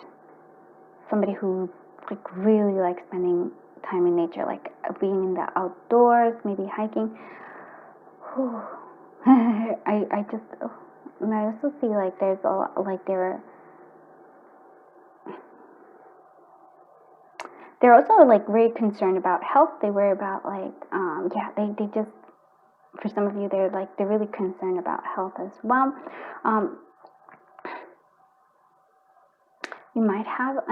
somebody who like really likes spending time in nature, like being in the outdoors, maybe hiking. I just, and I also see like there's a lot, like they're also like very concerned about health. They worry about like, they just, for some of you, they're really concerned about health as well. You might have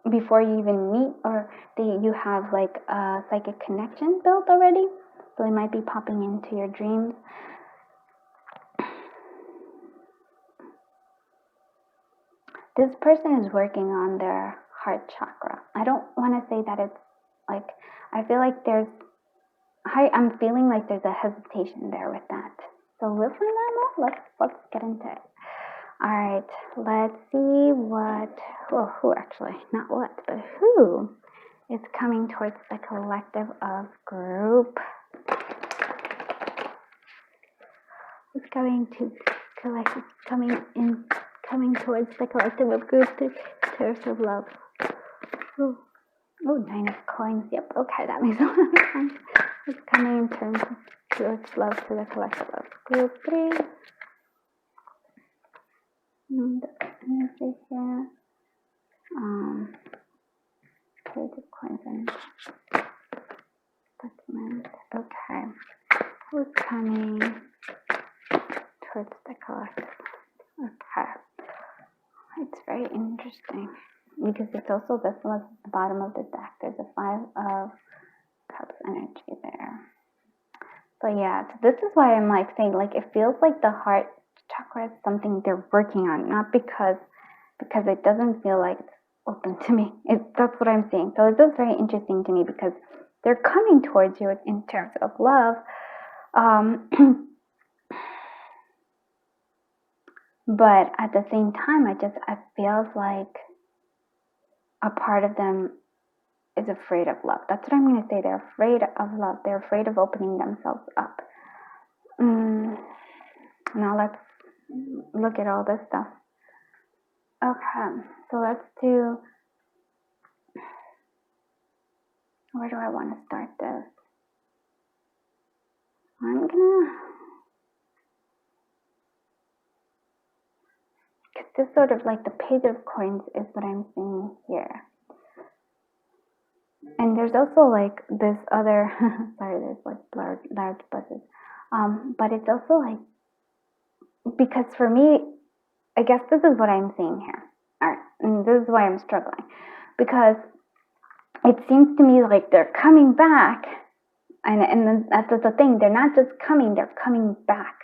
before you even meet, or you have like a psychic connection built already, so they might be popping into your dreams. This person is working on their heart chakra. I don't want to say that it's like, I feel like I'm feeling like there's a hesitation there with that. So we'll find that out. Let's get into it. Alright, let's see who actually, not what, but who is coming towards the collective of group. Who's coming towards the collective of group, the terms of love. Oh, 9 of coins, yep, okay, that makes a lot of sense. Who's coming in terms towards love to the collective of group 3. The energy here. Page of coins and document. Okay. Who's coming towards the collective? Okay. It's very interesting because it's also this one at the bottom of the deck. There's a 5 of Cups energy there. So yeah, so this is why I'm like saying, like, it feels like the heart chakra is something they're working on, not because it doesn't feel like it's open to me. That's what I'm saying. So it's just very interesting to me because they're coming towards you in terms of love. But at the same time, it feels like a part of them is afraid of love. That's what I'm going to say. They're afraid of love. They're afraid of opening themselves up. Now let's look at all this stuff. Okay, so let's do, where do I want to start this? This sort of like the Page of Coins is what I'm seeing here. And there's also like this other, sorry, there's like large buses. But it's also like, because for me, I guess this is what I'm seeing here. All right, and this is why I'm struggling. Because it seems to me like they're coming back, and that's the thing, they're not just coming, they're coming back.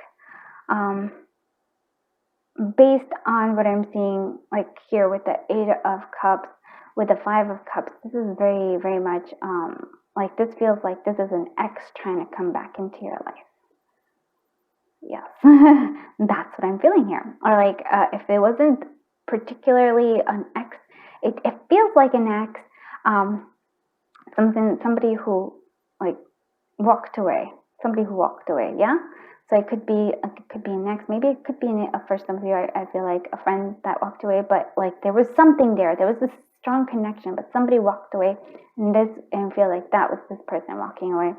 Based on what I'm seeing, like here with the 8 of Cups, with the 5 of Cups, this is very, very much, like this feels like this is an ex trying to come back into your life. Yes, that's what I'm feeling here. Or like, if it wasn't particularly an ex, it feels like an ex, somebody who like walked away, yeah? So it could be an ex, maybe it could be for some of you, I feel like a friend that walked away, but like there was something there was this strong connection, but somebody walked away, and I feel like that was this person walking away.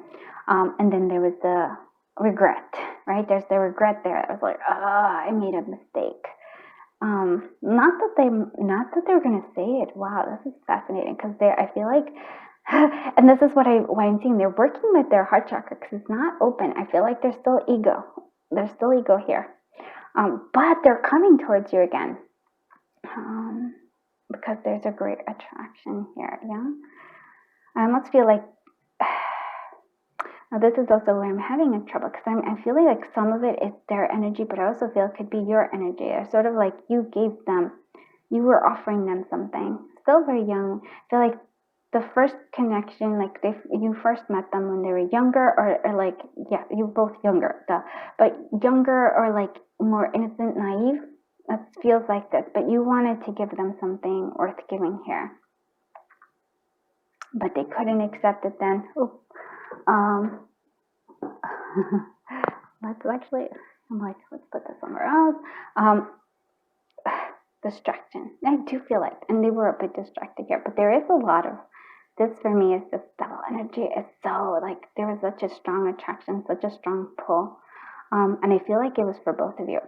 And then there was the regret, right? There's the regret there. I was like, I made a mistake. Not that they're gonna say it. Wow, this is fascinating, because I feel like, and this is why I'm seeing they're working with their heart chakra, because it's not open. I feel like there's still ego. There's still ego here, but they're coming towards you again, because there's a great attraction here. Yeah, I almost feel like Now this is also where I'm having a trouble, because I'm feeling like some of it is their energy, but I also feel it could be your energy. It's sort of like you gave them, you were offering them something. Still very young. I feel like the first connection, like you first met them when they were younger, or like, yeah, you're both younger, but younger or like more innocent, naive. That feels like this, but you wanted to give them something worth giving here, but they couldn't accept it then. Let's actually, I'm like, let's put this somewhere else. Distraction. I do feel like, and they were a bit distracted here, but there is a lot of this for me. Is this double energy. It's so like there was such a strong attraction, such a strong pull, and I feel like it was for both of you.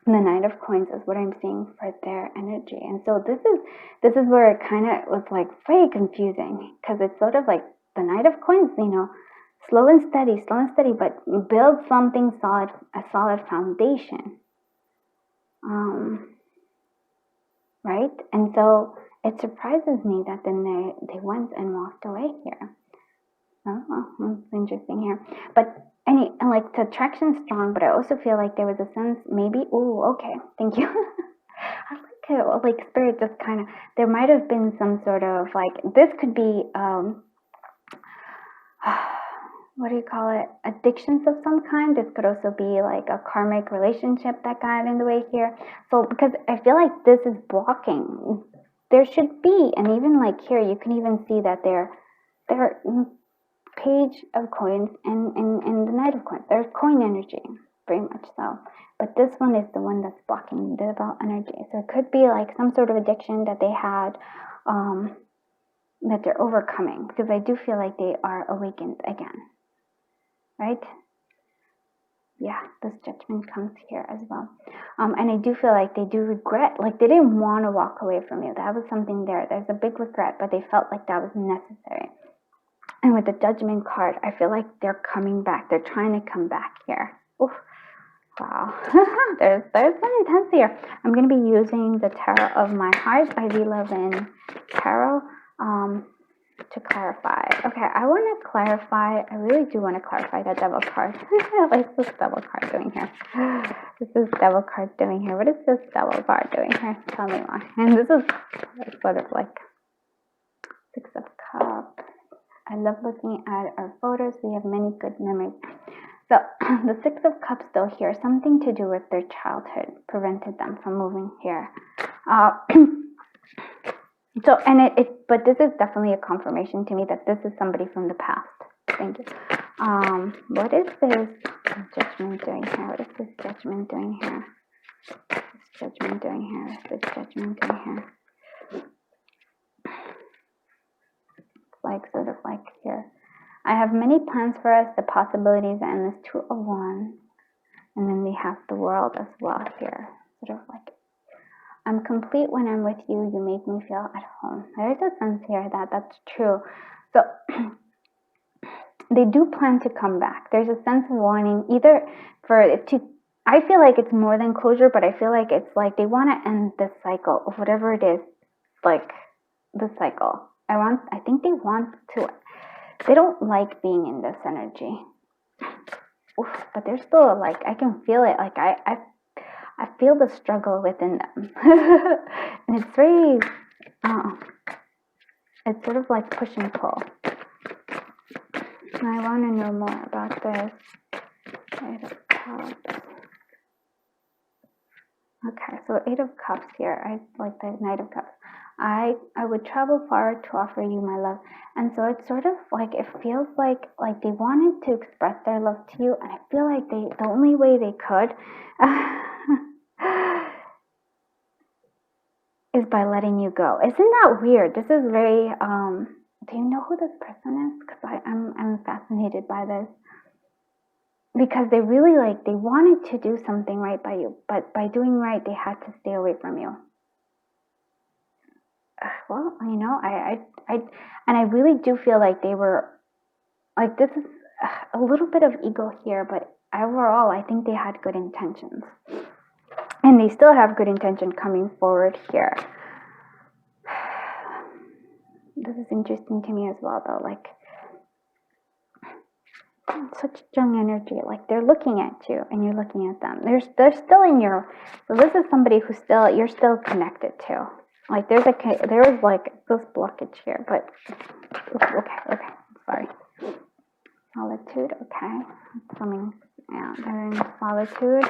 And the Knight of Coins is what I'm seeing for their energy, and so this is where it kind of was like very confusing, because it's sort of like the Knight of Coins, slow and steady, but build something solid, a solid foundation. Right? And so it surprises me that then they went and walked away here. Oh, that's interesting here. But and like the attraction's strong, but I also feel like there was a sense maybe, okay, thank you. I like it, like spirit just kind of, there might have been some sort of like, this could be, what do you call it? Addictions of some kind. This could also be like a karmic relationship that got in the way here. So because I feel like this is blocking, there should be, and even like here, you can even see that there Page of Coins and the Knight of Coins. There's coin energy, very much so. But this one is the one that's blocking the devil energy. So it could be like some sort of addiction that they had, that they're overcoming, because I do feel like they are awakened again. Right? Yeah, this Judgment comes here as well. And I do feel like they do regret, like they didn't want to walk away from you. That was something there. There's a big regret, but they felt like that was necessary. And with the Judgment card, I feel like they're coming back. They're trying to come back here. Oof. Wow. there's some intense here. I'm going to be using the Tarot of My Heart by V. Levin Tarot. To clarify. Okay, I want to clarify. I really do want to clarify that Devil card. What's this Devil card doing here? This is Devil card doing here. What is this Devil card doing here? Tell me why. And this is sort of like Six of Cups. I love looking at our photos. We have many good memories. So the Six of Cups though here, something to do with their childhood prevented them from moving here. So, and but this is definitely a confirmation to me that this is somebody from the past. Thank you. What is this Judgment doing here? What is this Judgment doing here? This Judgment doing here? This Judgment doing here? It's like sort of like here. I have many plans for us, the possibilities, and this Two of Wands. And then we have the World as well here. Sort of like, I'm complete when I'm with you. You make me feel at home. There's a sense here that that's true. So they do plan to come back. There's a sense of wanting either for it to, I feel like it's more than closure, but I feel like it's like they want to end this cycle of whatever it is, like the cycle. I think they want to, they don't like being in this energy. Oof, but they're still like, I can feel it. Like I feel the struggle within them. And it's very, it's sort of like push and pull. And I want to know more about this. Eight of Cups. Okay, so Eight of Cups here. I like the Knight of Cups. I would travel far to offer you my love. And so it's sort of like, it feels like they wanted to express their love to you. And I feel like the only way they could is by letting you go. Isn't that weird? This is very, do you know who this person is? Because I'm fascinated by this. Because they really they wanted to do something right by you, but by doing right, they had to stay away from you. Well, I really do feel like they were, like, this is a little bit of ego here, but overall, I think they had good intentions. And they still have good intention coming forward here. This is interesting to me as well, though. Like, such strong energy. Like they're looking at you and you're looking at them. They're still in your. So this is somebody who's still you're still connected to. Like there is like this blockage here, but okay. Sorry. Solitude. Okay. It's coming. Yeah, they're in solitude.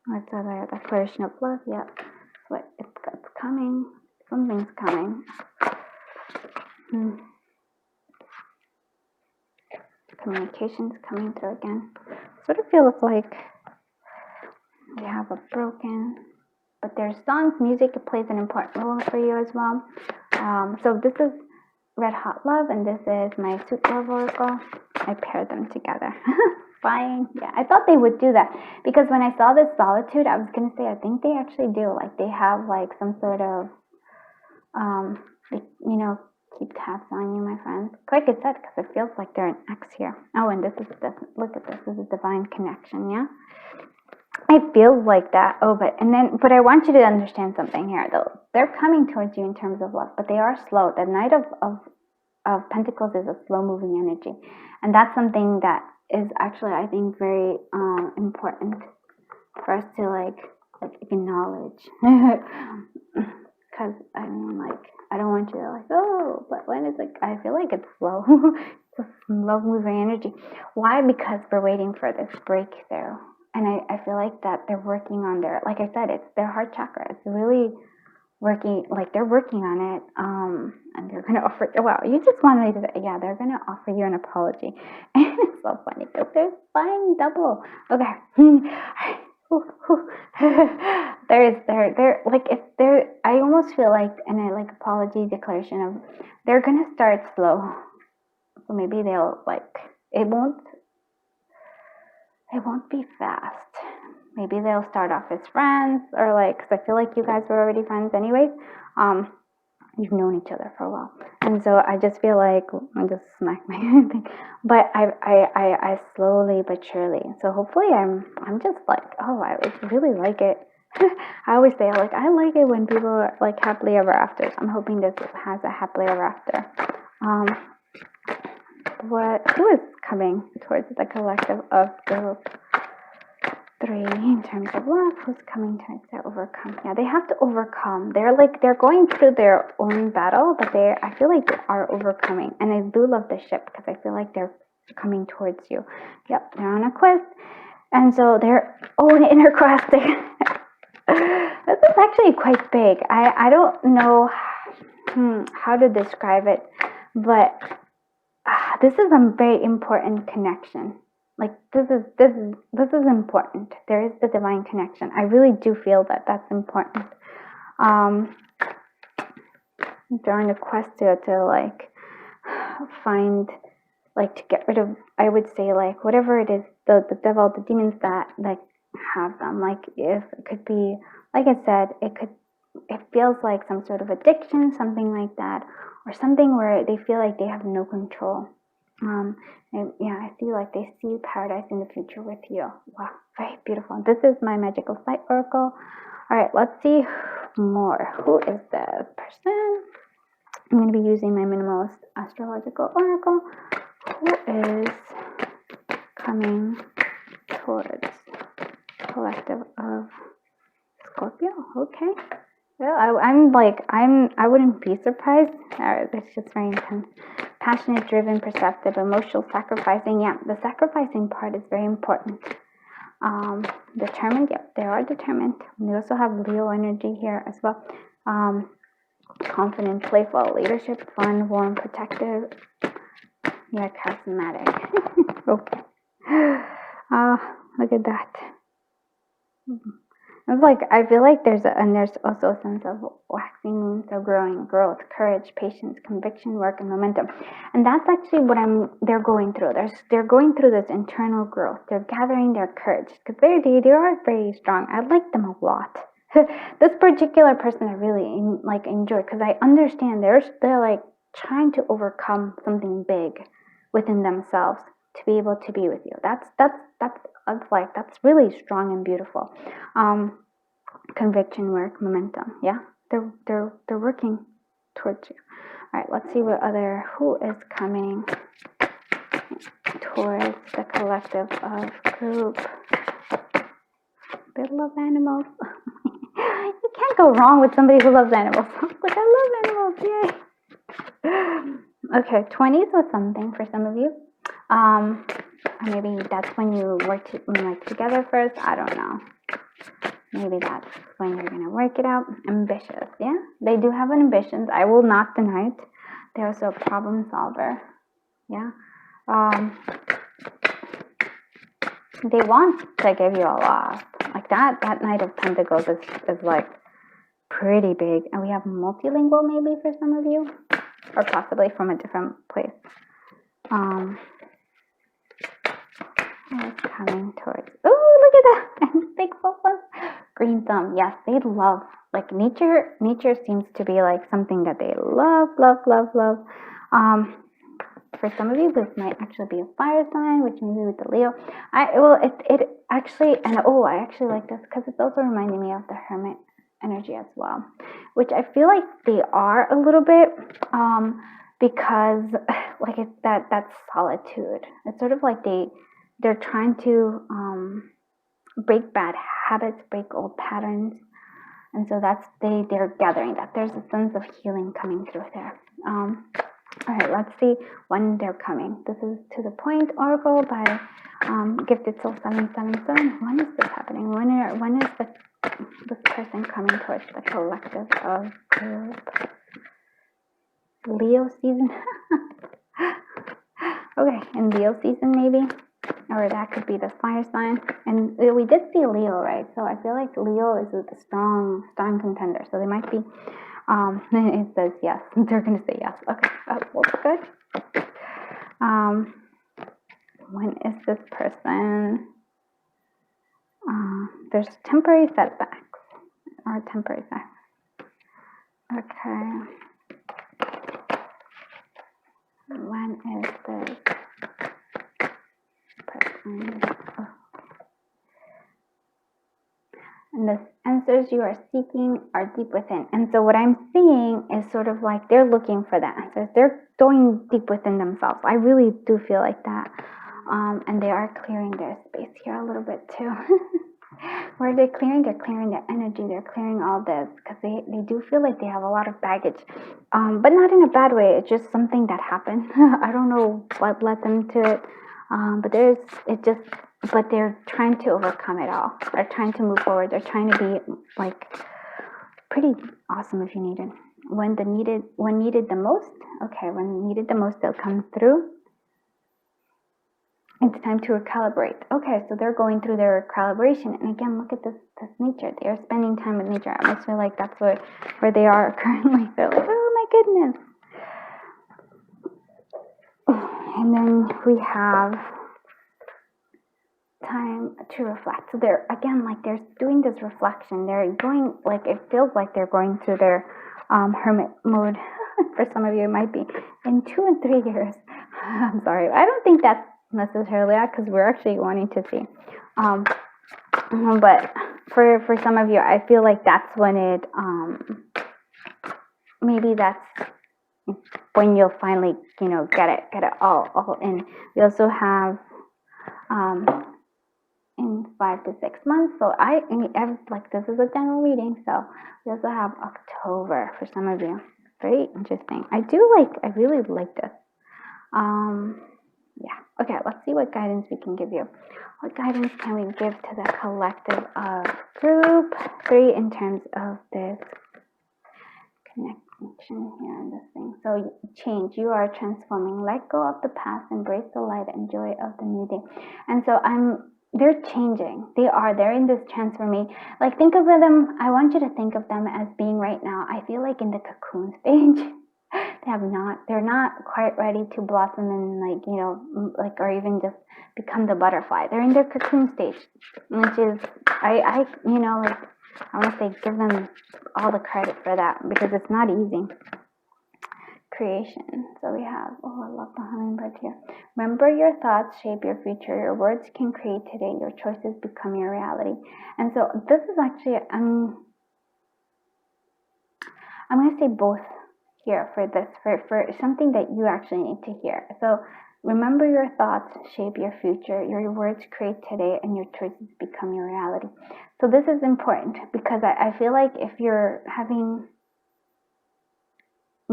What's the declaration of love? Yeah. But it's coming. Something's coming. Communication's coming through again. Sort of feels like we have a broken, but there's songs, music, it plays an important role for you as well. So this is Red Hot Love, and this is my Sweet Love Oracle. I paired them together. Fine. Yeah, I thought they would do that because when I saw this solitude, I was gonna say I think they actually do. Like they have like some sort of, keep tabs on you, my friends. Like I said, because it feels like they're an X here. Oh, and look at this. This is a divine connection. Yeah. It feels like that. Oh, but I want you to understand something here, though. They're coming towards you in terms of love, but they are slow. The Knight of Pentacles is a slow-moving energy, and that's something that is actually, I think, very important for us to like acknowledge. Because I mean, like, I don't want you to like, oh, but when it's like, I feel like it's slow. It's a slow-moving energy. Why? Because we're waiting for this breakthrough. And I feel like that they're working on like I said, it's their heart chakra. It's really working, like they're working on it. And they're going to offer, wow, you just wanted to, yeah, they're going to offer you an apology. And it's so funny because they're flying double. Okay. They're like, if they're, I almost feel like, and I like apology declaration of, they're going to start slow. So maybe they'll like, it won't be fast. Maybe they'll start off as friends or like, because I feel like you guys were already friends anyways. You've known each other for a while. And so I just feel like, I just smacked my thing. But I slowly but surely. So hopefully I'm just like, oh, I really like it. I always say, like, I like it when people are like happily ever after. So I'm hoping this has a happily ever after. Who is coming towards the collective of the 3 in terms of love? Who's coming towards their overcome? Yeah, they have to overcome. They're going through their own battle, but I feel like they are overcoming. And I do love the ship because I feel like they're coming towards you. Yep, they're on a quest. And so their own inner quest. This is actually quite big. I don't know how to describe it, but this is a very important connection. Like this is important. There is the divine connection. I really do feel that that's important. They're on a quest to like find, like to get rid of, I would say, like whatever it is, the devil, the demons that like have them. Like if it could be, like I said, it feels like some sort of addiction, something like that, or something where they feel like they have no control. And yeah, I feel like they see paradise in the future with you. Wow, very beautiful. This is my magical sight oracle. All right, let's see more. Who is this person? I'm going to be using my minimalist astrological oracle. Who is coming towards collective of Scorpio? Okay. Well, I wouldn't be surprised. It's just very intense. Passionate, driven, perceptive, emotional, sacrificing. Yeah, the sacrificing part is very important. Determined. Yep, they are determined. We also have Leo energy here as well. Confident, playful, leadership, fun, warm, protective. Yeah, charismatic. Okay. Look at that. It's like, I feel like there's also a sense of waxing moon, so growing, growth, courage, patience, conviction, work, and momentum. And that's actually what they're going through. They're going through this internal growth. They're gathering their courage because they are very strong. I like them a lot. This particular person I really enjoy because I understand they're like trying to overcome something big within themselves to be able to be with you. That's really strong and beautiful. Conviction, work, momentum. Yeah, they're working towards you. right, let's see who is coming towards the collective of group. They love animals. You can't go wrong with somebody who loves animals. Like, I love animals, yay. Okay, 20s was something for some of you. Maybe that's when you work together first. I don't know. Maybe that's when you're going to work it out. Ambitious, yeah? They do have ambitions. I will not deny it. They're also a problem solver, yeah? They want to give you a lot. Like that Knight of Pentacles is like pretty big. And we have multilingual maybe for some of you. Or possibly from a different place. What's coming towards... Oh, look at that! Big one. Green thumb. Yes, they love... Like nature seems to be like something that they love. For some of you, this might actually be a fire sign, which maybe with the Leo. It actually, and I actually like this because it's also reminding me of the Hermit energy as well, which I feel like they are a little bit, because like it's that solitude. It's sort of like they're trying to break bad habits, break old patterns, and so they're gathering that. There's a sense of healing coming through there. All right, let's see when they're coming. This is To the Point Oracle by Gifted Soul 777. When is this happening? When is this person coming towards the collective of group? Leo season? Okay, in Leo season maybe? Or that could be the fire sign. And we did see Leo, right? So I feel like Leo is a strong contender. So they might be... it says yes. They're going to say yes. Okay. Well, good. When is this person? There's temporary setbacks or temporary setbacks. Okay. When is this person? Oh. And the answers you are seeking are deep within. And so what I'm seeing is sort of like they're looking for the answers. They're going deep within themselves. I really do feel like that. And they are clearing their space here a little bit too. Where they're clearing their energy. They're clearing all this because they do feel like they have a lot of baggage. But not in a bad way. It's just something that happened. I don't know what led them to it. But they're trying to overcome it all. They're trying to move forward. They're trying to be like pretty awesome if you need it. When needed the most, okay, when needed the most, they'll come through. It's time to recalibrate. Okay, so they're going through their calibration. And again, look at this nature. They are spending time with nature. I almost feel like that's where they are currently. They're like, oh my goodness. And then we have time to reflect. So they're doing this reflection. They're going, like, it feels like they're going through their hermit mode. For some of you, it might be in 2 and 3 years. I'm sorry. I don't think that's necessarily that because we're actually wanting to see. But for some of you, I feel like that's when it, maybe that's when you'll finally, get it all in. We also have, in 5 to 6 months. So this is a general reading. So we also have October for some of you. Very interesting. I really like this. Yeah. Okay, let's see what guidance we can give you. What guidance can we give to the collective of group 3 in terms of this connection here in this thing? So change. You are transforming. Let go of the past. Embrace the light and joy of the new day. And so they're changing. They're in this transformation. Like, think of them, I want you to think of them as being right now, I feel like in the cocoon stage. They're not quite ready to blossom and or even just become the butterfly. They're in their cocoon stage, which is, I want to say give them all the credit for that because it's not easy. Creation. So we have, I love the hummingbird here. Remember, your thoughts shape your future. Your words can create today. Your choices become your reality. And so this is actually, I'm going to say both here for this, for something that you actually need to hear. So remember, your thoughts shape your future, your words create today, and your choices become your reality. So this is important because I feel like if you're having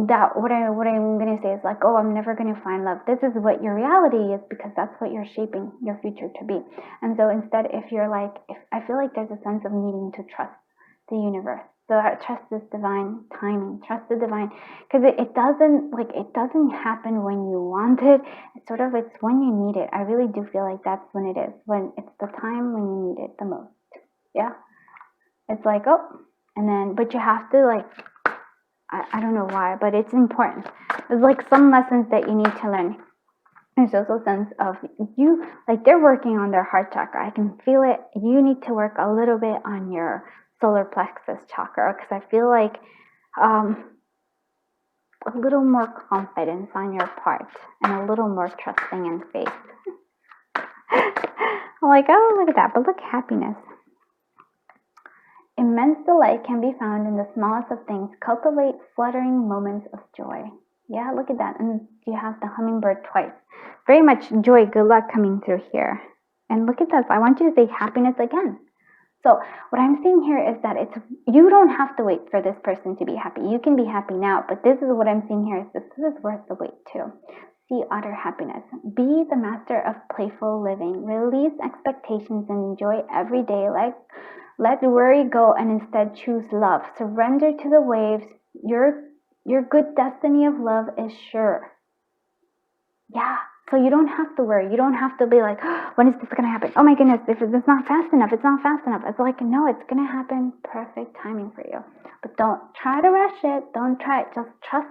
doubt, what I'm going to say is like, oh, I'm never going to find love. This is what your reality is, because that's what you're shaping your future to be. And so instead, if you're like, I feel like there's a sense of needing to trust the universe. So trust this divine timing, trust the divine, because it doesn't happen when you want it. It's when you need it. I really do feel like that's when it is, when it's the time when you need it the most. Yeah. It's like, oh, and then, but you have to like, I don't know why, but it's important. There's like some lessons that you need to learn. There's also a sense of you, like they're working on their heart chakra. I can feel it. You need to work a little bit on your solar plexus chakra, because I feel like a little more confidence on your part and a little more trusting and faith. I'm like, oh, look at that. But look, happiness. Immense delight can be found in the smallest of things. Cultivate fluttering moments of joy. Yeah, look at that. And you have the hummingbird twice. Very much joy, good luck coming through here. And look at this. I want you to say happiness again. So what I'm seeing here is that you don't have to wait for this person to be happy. You can be happy now, but this is what I'm seeing here is this is worth the wait too. See utter happiness. Be the master of playful living. Release expectations and enjoy every day. Let worry go and instead choose love. Surrender to the waves. Your good destiny of love is sure. Yeah. So you don't have to worry. You don't have to be like, oh, when is this going to happen? Oh my goodness, if it's not fast enough, it's not fast enough. It's like, no, it's going to happen. Perfect timing for you. But don't try to rush it. Don't try it. Just trust.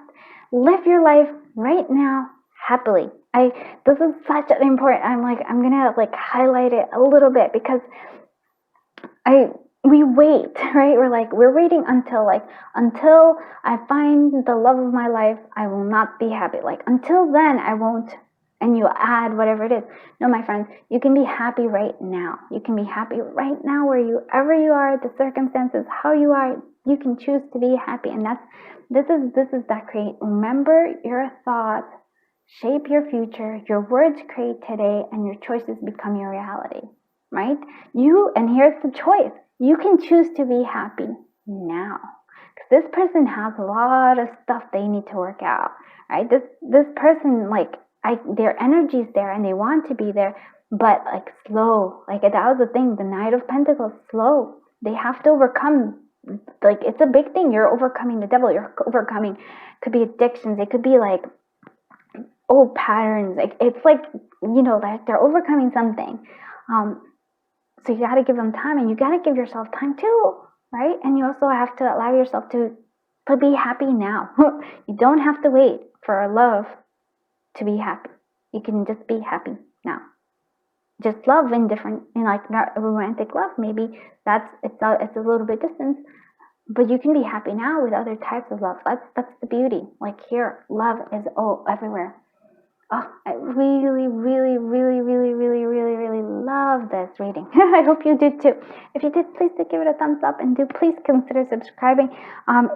Live your life right now happily. This is such an important, I'm going to highlight it a little bit, because we wait, right? We're waiting until I find the love of my life, I will not be happy. Until then, I won't. And you add whatever it is. No, my friends, you can be happy right now. You can be happy right now wherever you are, the circumstances, how you are. You can choose to be happy, and this is that create. Remember, your thoughts shape your future. Your words create today, and your choices become your reality. Right? And here's the choice. You can choose to be happy now. Because this person has a lot of stuff they need to work out. Right? This person, their energy's there and they want to be there, but slow. That was the thing. The Knight of Pentacles, slow. They have to overcome. It's a big thing. You're overcoming the devil. You're overcoming. Could be addictions. It could be old patterns. They're overcoming something. So you got to give them time, and you got to give yourself time too, right? And you also have to allow yourself to be happy now. You don't have to wait for love to be happy. You can just be happy now. Just love in different, not romantic love. Maybe it's a little bit distant, but you can be happy now with other types of love. That's the beauty. Here, love is everywhere. Oh, I really, really, really, really, really, really, really love this reading. I hope you did too. If you did, please do give it a thumbs up, and please consider subscribing.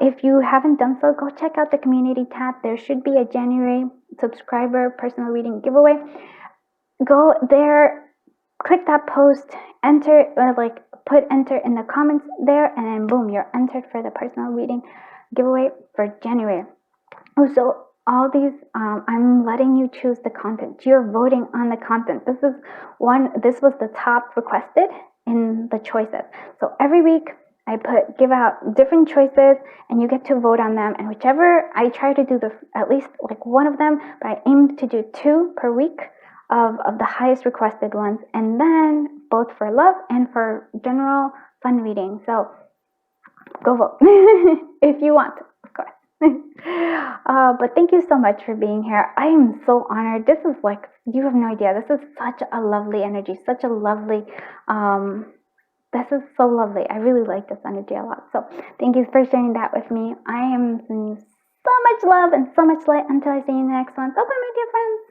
If you haven't done so, go check out the community tab. There should be a January subscriber personal reading giveaway. Go there, click that post, enter, put enter in the comments there, and then boom, you're entered for the personal reading giveaway for January. Also, all these, I'm letting you choose the content. You're voting on the content. This was the top requested in the choices. So every week I give out different choices, and you get to vote on them. And whichever, I try to do at least one of them, but I aim to do 2 per week of the highest requested ones. And then both for love and for general fun reading. So go vote if you want, of course. But thank you so much for being here. I am so honored. This is you have no idea. This is such a lovely energy, such a lovely, this is so lovely. I really like this energy a lot. So thank you for sharing that with me. I am sending you so much love and so much light until I see you in the next one. Bye-bye, my dear friends.